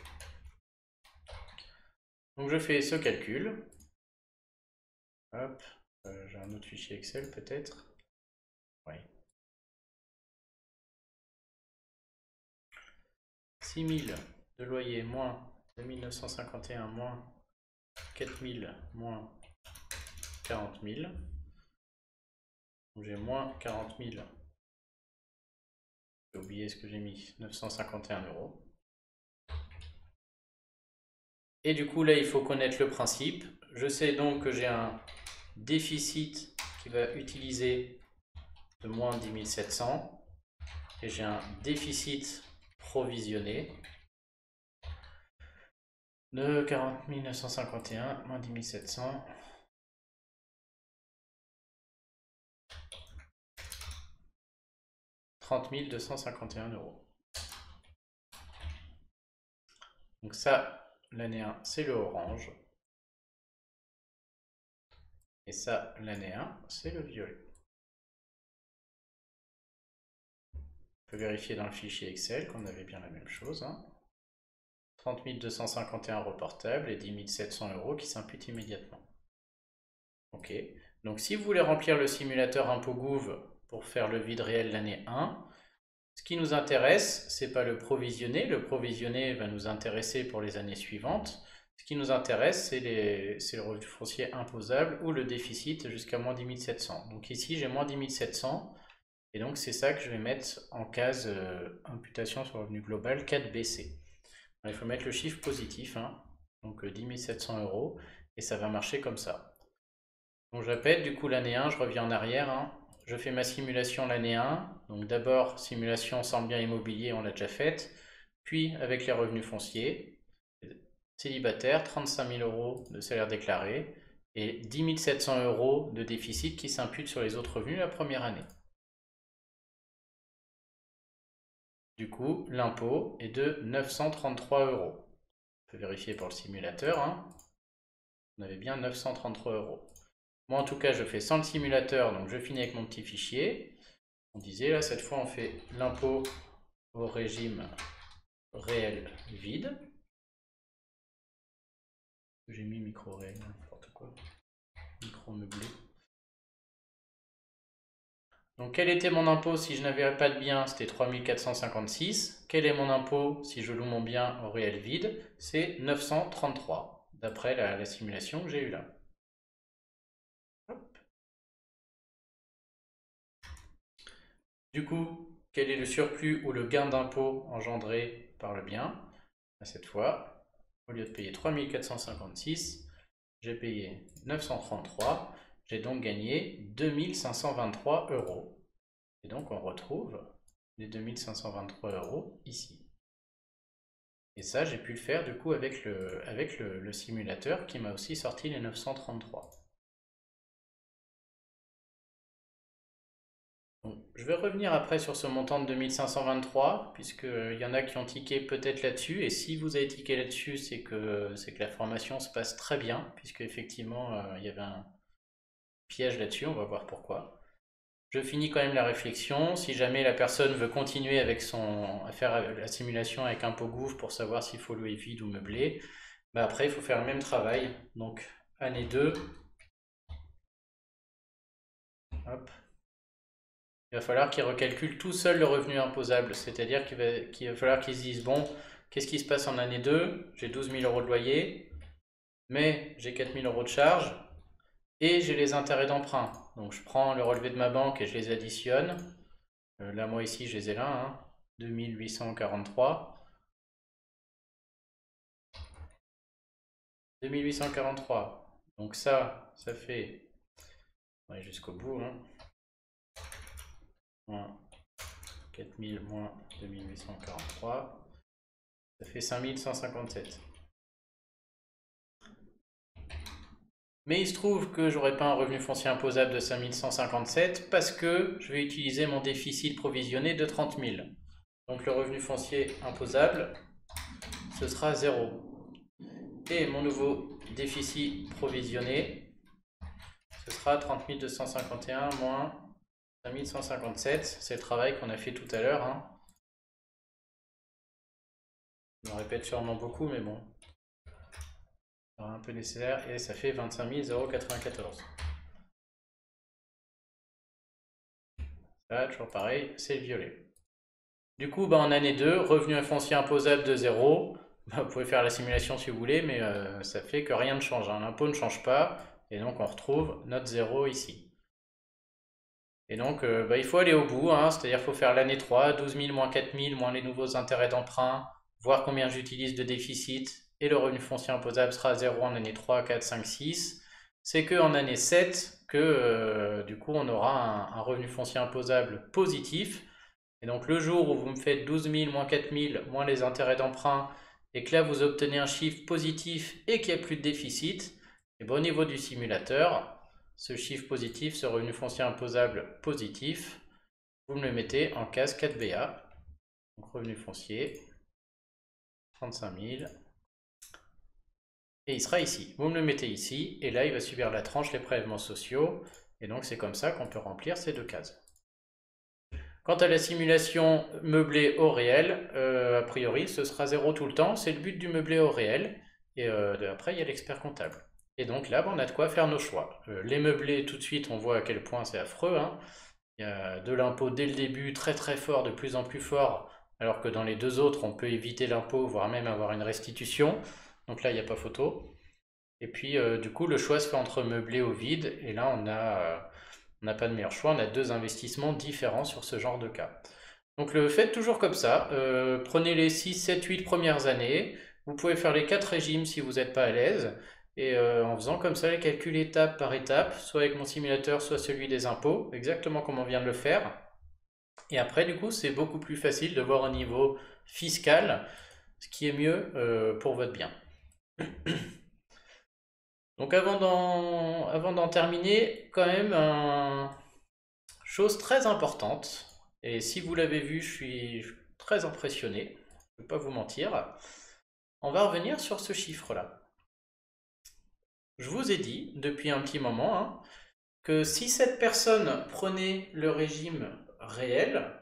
Donc je fais ce calcul. Hop, j'ai un autre fichier Excel peut-être. Oui. 6 000 de loyer moins 2 951 moins 4 000 moins 40 000. Donc j'ai moins 40 000. J'ai oublié ce que j'ai mis, 951 euros. Et du coup là il faut connaître le principe. Je sais donc que j'ai un déficit qui va utiliser de moins 10 700 et j'ai un déficit provisionné de 40 951 moins 10 700. 30 251 euros. Donc ça, l'année 1, c'est le orange. Et ça, l'année 1, c'est le violet. On peut vérifier dans le fichier Excel qu'on avait bien la même chose. Hein. 30 251 reportables et 10 700 euros qui s'imputent immédiatement. Ok. Donc si vous voulez remplir le simulateur impôt gouv pour faire le vide réel l'année 1, ce qui nous intéresse, c'est pas le provisionné. Le provisionné va nous intéresser pour les années suivantes. Ce qui nous intéresse, c'est le revenu foncier imposable ou le déficit jusqu'à moins 10 700. Donc ici, j'ai moins 10 700. Et donc, c'est ça que je vais mettre en case imputation sur le revenu global 4BC. Alors, il faut mettre le chiffre positif. Hein. donc 10 700 €, et ça va marcher comme ça. Donc je répète, du coup l'année 1, je reviens en arrière, hein. Je fais ma simulation l'année 1, donc d'abord simulation sans bien immobilier, on l'a déjà faite, puis avec les revenus fonciers, célibataire, 35 000 € de salaire déclaré, et 10 700 € de déficit qui s'impute sur les autres revenus la première année. Du coup, l'impôt est de 933 €. On peut vérifier pour le simulateur, hein. On avait bien 933 €. Moi, en tout cas, je fais sans le simulateur, donc je finis avec mon petit fichier. On disait, là, cette fois, on fait l'impôt au régime réel vide. J'ai mis micro réel, n'importe quoi. Micro meublé. Donc quel était mon impôt si je n'avais pas de bien? C'était 3456. Quel est mon impôt si je loue mon bien au réel vide? C'est 933, d'après la simulation que j'ai eue là. Hop. Du coup, quel est le surplus ou le gain d'impôt engendré par le bien? Cette fois, au lieu de payer 3456, j'ai payé 933. J'ai donc gagné 2523 €. Et donc on retrouve les 2523 € ici. Et ça, j'ai pu le faire du coup avec le simulateur qui m'a aussi sorti les 933. Bon, je vais revenir après sur ce montant de 2523, puisqu'il y en a qui ont tiqué peut-être là-dessus. Et si vous avez tiqué là-dessus, c'est que la formation se passe très bien, puisque effectivement, il y avait un piège là-dessus. On va voir pourquoi. Je finis quand même la réflexion. Si jamais la personne veut continuer à faire la simulation avec un pot gouffre pour savoir s'il faut louer vide ou meublé, bah après il faut faire le même travail. Donc année 2, hop. Il va falloir qu'il recalcule tout seul le revenu imposable. C'est-à-dire qu'il va falloir qu'il se dise, bon, qu'est-ce qui se passe en année 2? J'ai 12 000 € de loyer, mais j'ai 4 000 € de charges et j'ai les intérêts d'emprunt. Donc je prends le relevé de ma banque et je les additionne. Là, moi ici, je les ai là, hein, 2843. 2843. Donc ça fait, on va jusqu'au bout, hein, moins 4000 moins 2843, ça fait 5157. Mais il se trouve que j'aurai pas un revenu foncier imposable de 5157 parce que je vais utiliser mon déficit provisionné de 30 000. Donc le revenu foncier imposable, ce sera 0. Et mon nouveau déficit provisionné, ce sera 30 251 moins 5157. C'est le travail qu'on a fait tout à l'heure, hein. Je me répète sûrement beaucoup, mais bon. Un peu nécessaire, et ça fait 25 094. Ça, toujours pareil, c'est le violet. Du coup, bah, en année 2, revenu foncier imposable de 0. Bah, vous pouvez faire la simulation si vous voulez, mais ça fait que rien ne change, hein. L'impôt ne change pas, et donc on retrouve notre 0 ici. Et donc, bah, il faut aller au bout, hein, c'est-à-dire qu'il faut faire l'année 3, 12 000 moins 4 000 moins les nouveaux intérêts d'emprunt, voir combien j'utilise de déficit, et le revenu foncier imposable sera 0 en année 3, 4, 5, 6. C'est qu'en année 7 que du coup on aura un revenu foncier imposable positif. Et donc le jour où vous me faites 12 000 moins 4 000 moins les intérêts d'emprunt, et que là vous obtenez un chiffre positif et qu'il n'y a plus de déficit, et bien au niveau du simulateur, ce chiffre positif, ce revenu foncier imposable positif, vous me le mettez en case 4BA. Donc revenu foncier, 35 000. Et il sera ici. Vous me le mettez ici, et là il va subir la tranche, les prélèvements sociaux, et donc c'est comme ça qu'on peut remplir ces deux cases. Quant à la simulation meublée au réel, a priori ce sera 0 tout le temps, c'est le but du meublé au réel, et après il y a l'expert comptable. Et donc là on a de quoi faire nos choix. Les meublés, tout de suite on voit à quel point c'est affreux, hein. Il y a de l'impôt dès le début, très très fort, de plus en plus fort, alors que dans les deux autres on peut éviter l'impôt, voire même avoir une restitution. Donc là il n'y a pas photo. Et puis du coup le choix se fait entre meublé au vide, et là on n'a pas de meilleur choix, on a deux investissements différents sur ce genre de cas. Donc le faites toujours comme ça, prenez les 6, 7, 8 premières années, Vous pouvez faire les 4 régimes si vous n'êtes pas à l'aise. Et en faisant comme ça les calculs étape par étape, soit avec mon simulateur, soit celui des impôts, exactement comme on vient de le faire. Et après, du coup, c'est beaucoup plus facile de voir au niveau fiscal ce qui est mieux pour votre bien. Donc avant d'en terminer, quand même, chose très importante, et si vous l'avez vu, je suis très impressionné, je ne vais pas vous mentir, on va revenir sur ce chiffre-là. Je vous ai dit depuis un petit moment hein, que si cette personne prenait le régime réel,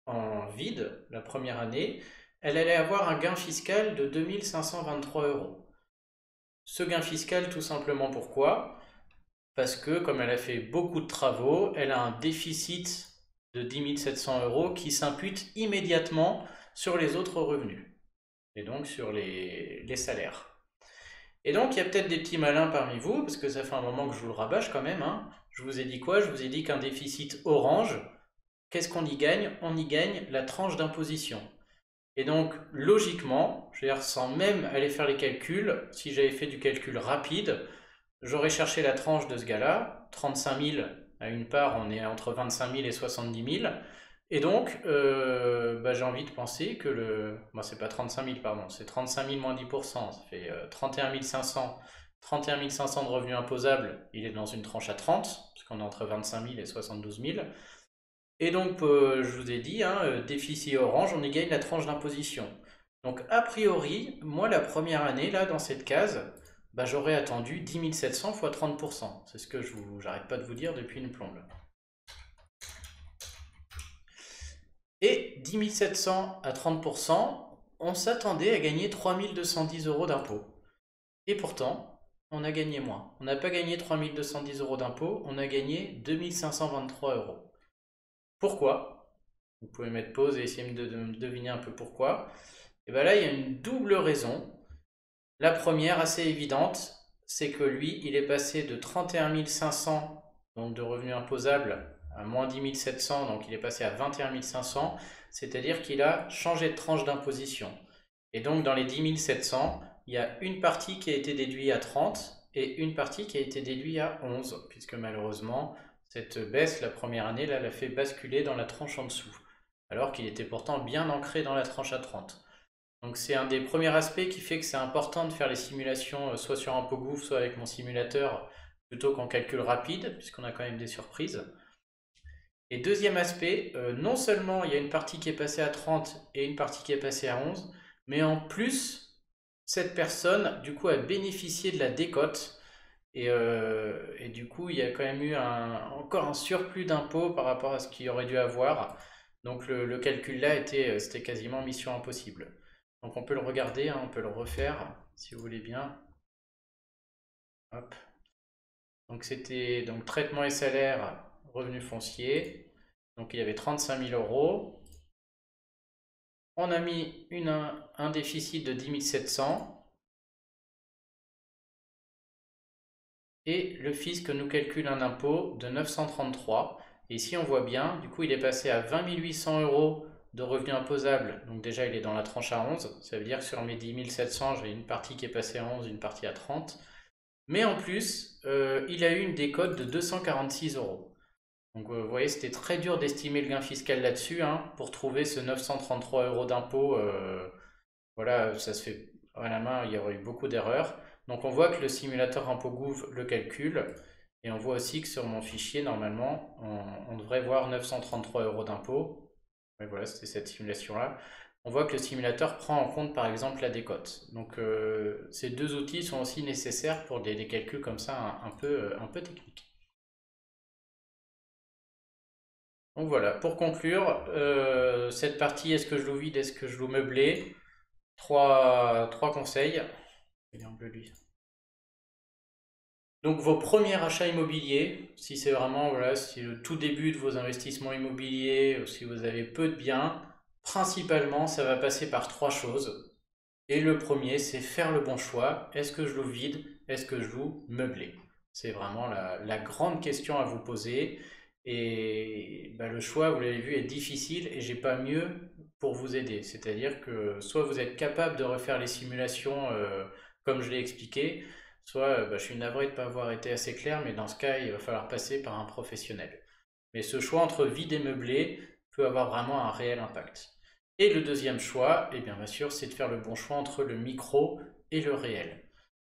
en vide, la première année, elle allait avoir un gain fiscal de 2523 euros. Ce gain fiscal, tout simplement pourquoi? Parce que comme elle a fait beaucoup de travaux, elle a un déficit de 10 700 euros qui s'impute immédiatement sur les autres revenus, et donc sur les salaires. Et donc il y a peut-être des petits malins parmi vous, parce que ça fait un moment que je vous le rabâche quand même. Hein. Je vous ai dit quoi? Je vous ai dit qu'un déficit orange, qu'est-ce qu'on y gagne? On y gagne la tranche d'imposition. Et donc, logiquement, je veux dire, sans même aller faire les calculs, si j'avais fait du calcul rapide, j'aurais cherché la tranche de ce gars-là, 35 000 à une part, on est entre 25 000 et 70 000. Et donc, j'ai envie de penser que le... Bon, c'est pas 35 000, pardon, c'est 35 000 moins 10%, ça fait 31 500. 31 500 de revenus imposables, il est dans une tranche à 30, puisqu'on est entre 25 000 et 72 000. Et donc, je vous ai dit, hein, déficit orange, on y gagne la tranche d'imposition. Donc, a priori, moi, la première année, là, dans cette case, j'aurais attendu 10 700 fois 30%. C'est ce que j'arrête pas de vous dire depuis une plombe. Et 10 700 à 30%, on s'attendait à gagner 3 210 euros d'impôt. Et pourtant, on a gagné moins. On n'a pas gagné 3 210 euros d'impôt, on a gagné 2 523 euros. Pourquoi? Vous pouvez mettre pause et essayer de deviner un peu pourquoi. Et bien là, il y a une double raison. La première, assez évidente, c'est que lui, il est passé de 31 500 donc de revenus imposables à moins 10 700, donc il est passé à 21 500, c'est-à-dire qu'il a changé de tranche d'imposition. Et donc dans les 10 700, il y a une partie qui a été déduite à 30 et une partie qui a été déduite à 11, puisque malheureusement, cette baisse, la première année, là, l'a fait basculer dans la tranche en dessous, alors qu'il était pourtant bien ancré dans la tranche à 30. Donc c'est un des premiers aspects qui fait que c'est important de faire les simulations soit sur ImpôGouv, soit avec mon simulateur, plutôt qu'en calcul rapide, puisqu'on a quand même des surprises. Et deuxième aspect, non seulement il y a une partie qui est passée à 30 et une partie qui est passée à 11, mais en plus, cette personne, du coup, a bénéficié de la décote. Et du coup, il y a quand même eu encore un surplus d'impôts par rapport à ce qu'il aurait dû avoir. Donc le calcul là, c'était quasiment mission impossible. Donc on peut le regarder, hein, on peut le refaire, si vous voulez bien. Hop. Donc c'était donc traitement et salaire, revenus fonciers. Donc il y avait 35 000 euros. On a mis un déficit de 10 700. Et le fisc nous calcule un impôt de 933. Et ici on voit bien, du coup il est passé à 20 800 euros de revenus imposables. Donc déjà il est dans la tranche à 11. Ça veut dire que sur mes 10 700, j'ai une partie qui est passée à 11, une partie à 30. Mais en plus, il a eu une décote de 246 euros. Donc vous voyez, c'était très dur d'estimer le gain fiscal là-dessus. Hein, pour trouver ce 933 euros d'impôt, voilà, ça se fait à la main, il y aurait eu beaucoup d'erreurs. Donc on voit que le simulateur ImpôGouv le calcule. Et on voit aussi que sur mon fichier, normalement, on devrait voir 933 euros d'impôt. Et voilà, c'était cette simulation-là. On voit que le simulateur prend en compte par exemple la décote. Donc ces deux outils sont aussi nécessaires pour des calculs comme ça un peu techniques. Donc voilà, pour conclure, cette partie, est-ce que je loue vide, est-ce que je loue meublé? Trois conseils. Donc vos premiers achats immobiliers, si c'est vraiment voilà, si le tout début de vos investissements immobiliers, ou si vous avez peu de biens, principalement ça va passer par trois choses. Et le premier, c'est faire le bon choix. Est-ce que je loue vide? Est-ce que je loue meublé? C'est vraiment la grande question à vous poser. Et bah, le choix, vous l'avez vu, est difficile et j'ai pas mieux pour vous aider. C'est-à-dire que soit vous êtes capable de refaire les simulations comme je l'ai expliqué, soit bah, je suis navré de ne pas avoir été assez clair, mais dans ce cas, il va falloir passer par un professionnel. Mais ce choix entre vide et meublé peut avoir vraiment un réel impact. Et le deuxième choix, et bien sûr, c'est de faire le bon choix entre le micro et le réel.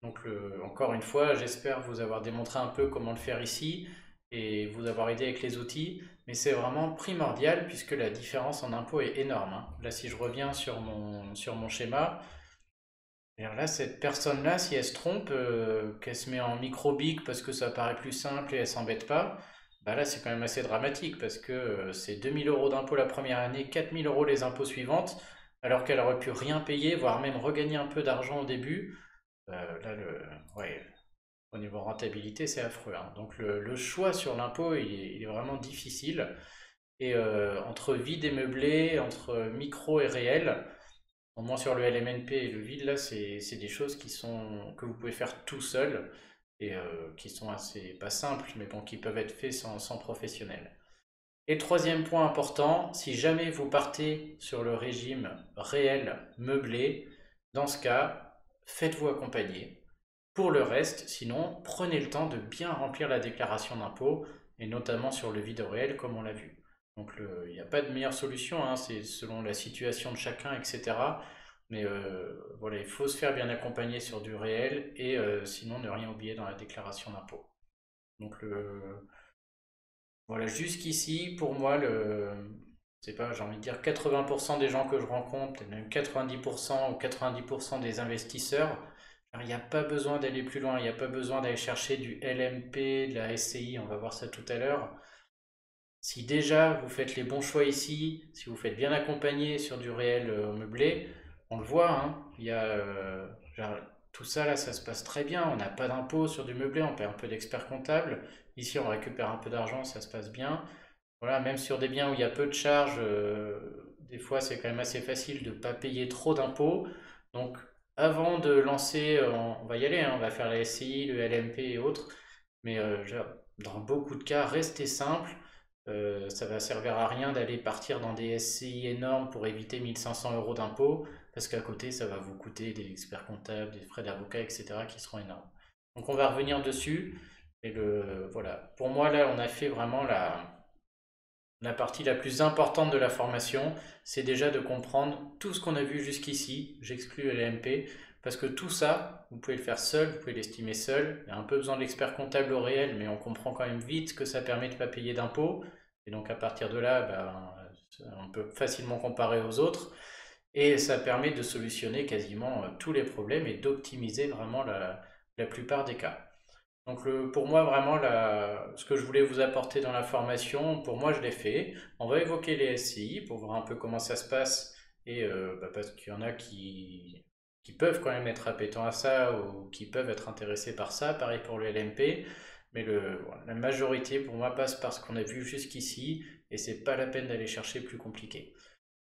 Donc encore une fois, j'espère vous avoir démontré un peu comment le faire ici et vous avoir aidé avec les outils, mais c'est vraiment primordial puisque la différence en impôt est énorme, hein. Là, si je reviens sur mon schéma, alors là, cette personne-là, si elle se trompe, qu'elle se met en micro-bic parce que ça paraît plus simple et elle s'embête pas, bah là, c'est quand même assez dramatique parce que c'est 2 000 € d'impôt la première année, 4 000 € les impôts suivantes, alors qu'elle aurait pu rien payer, voire même regagner un peu d'argent au début. Là, ouais, au niveau rentabilité, c'est affreux, hein. Donc le choix sur l'impôt, il est vraiment difficile. Et entre vide et meublé, entre micro et réel, au moins sur le LMNP et le vide, là, c'est des choses que vous pouvez faire tout seul et qui sont assez, pas simples, mais bon, qui peuvent être faits sans professionnel. Et troisième point important, si jamais vous partez sur le régime réel meublé, dans ce cas, faites-vous accompagner. Pour le reste, sinon, prenez le temps de bien remplir la déclaration d'impôt, et notamment sur le vide réel, comme on l'a vu. Donc il n'y a pas de meilleure solution, hein, c'est selon la situation de chacun, etc. Mais voilà, il faut se faire bien accompagner sur du réel, et sinon ne rien oublier dans la déclaration d'impôt. Donc voilà, jusqu'ici, pour moi, c'est pas, j'ai envie de dire 80% des gens que je rencontre, peut-être même 90% ou 90% des investisseurs, alors, il n'y a pas besoin d'aller plus loin, il n'y a pas besoin d'aller chercher du LMP, de la SCI, on va voir ça tout à l'heure. Si déjà vous faites les bons choix ici, si vous faites bien accompagner sur du réel meublé, on le voit, hein, il y a, genre, tout ça là, ça se passe très bien. On n'a pas d'impôt sur du meublé, on paie un peu d'expert comptable. Ici, on récupère un peu d'argent, ça se passe bien. Voilà, même sur des biens où il y a peu de charges, des fois c'est quand même assez facile de ne pas payer trop d'impôts. Donc avant de lancer, on va y aller, hein, on va faire la SCI, le LMP et autres, mais dans beaucoup de cas, restez simple. Ça va servir à rien d'aller partir dans des SCI énormes pour éviter 1 500 € d'impôts, parce qu'à côté ça va vous coûter des experts comptables, des frais d'avocat, etc. qui seront énormes. Donc on va revenir dessus. Et voilà. Pour moi là, on a fait vraiment la partie la plus importante de la formation, c'est déjà de comprendre tout ce qu'on a vu jusqu'ici, j'exclus LMP, parce que tout ça, vous pouvez le faire seul, vous pouvez l'estimer seul, il y a un peu besoin d'experts comptables au réel, mais on comprend quand même vite que ça permet de ne pas payer d'impôts, et donc à partir de là, on peut facilement comparer aux autres, et ça permet de solutionner quasiment tous les problèmes et d'optimiser vraiment la plupart des cas. Donc pour moi, vraiment, ce que je voulais vous apporter dans la formation, pour moi, je l'ai fait. On va évoquer les SCI pour voir un peu comment ça se passe. Et parce qu'il y en a qui peuvent quand même être appétents à ça ou qui peuvent être intéressés par ça. Pareil pour le LMP. Mais voilà, la majorité, pour moi, passe par ce qu'on a vu jusqu'ici. Et c'est pas la peine d'aller chercher plus compliqué.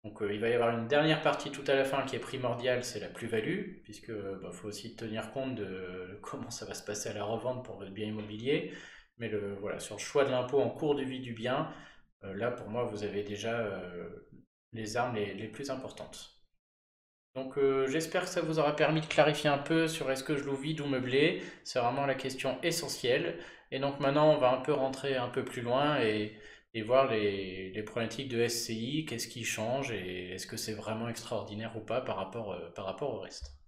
Donc il va y avoir une dernière partie tout à la fin qui est primordiale, c'est la plus-value, puisque faut aussi tenir compte de comment ça va se passer à la revente pour votre bien immobilier. Mais voilà, sur le choix de l'impôt en cours de vie du bien, là pour moi vous avez déjà les armes les plus importantes. Donc j'espère que ça vous aura permis de clarifier un peu sur est-ce que je loue vide ou meublé. C'est vraiment la question essentielle. Et donc maintenant on va un peu rentrer un peu plus loin et voir les problématiques de SCI, qu'est-ce qui change et est-ce que c'est vraiment extraordinaire ou pas par rapport au reste.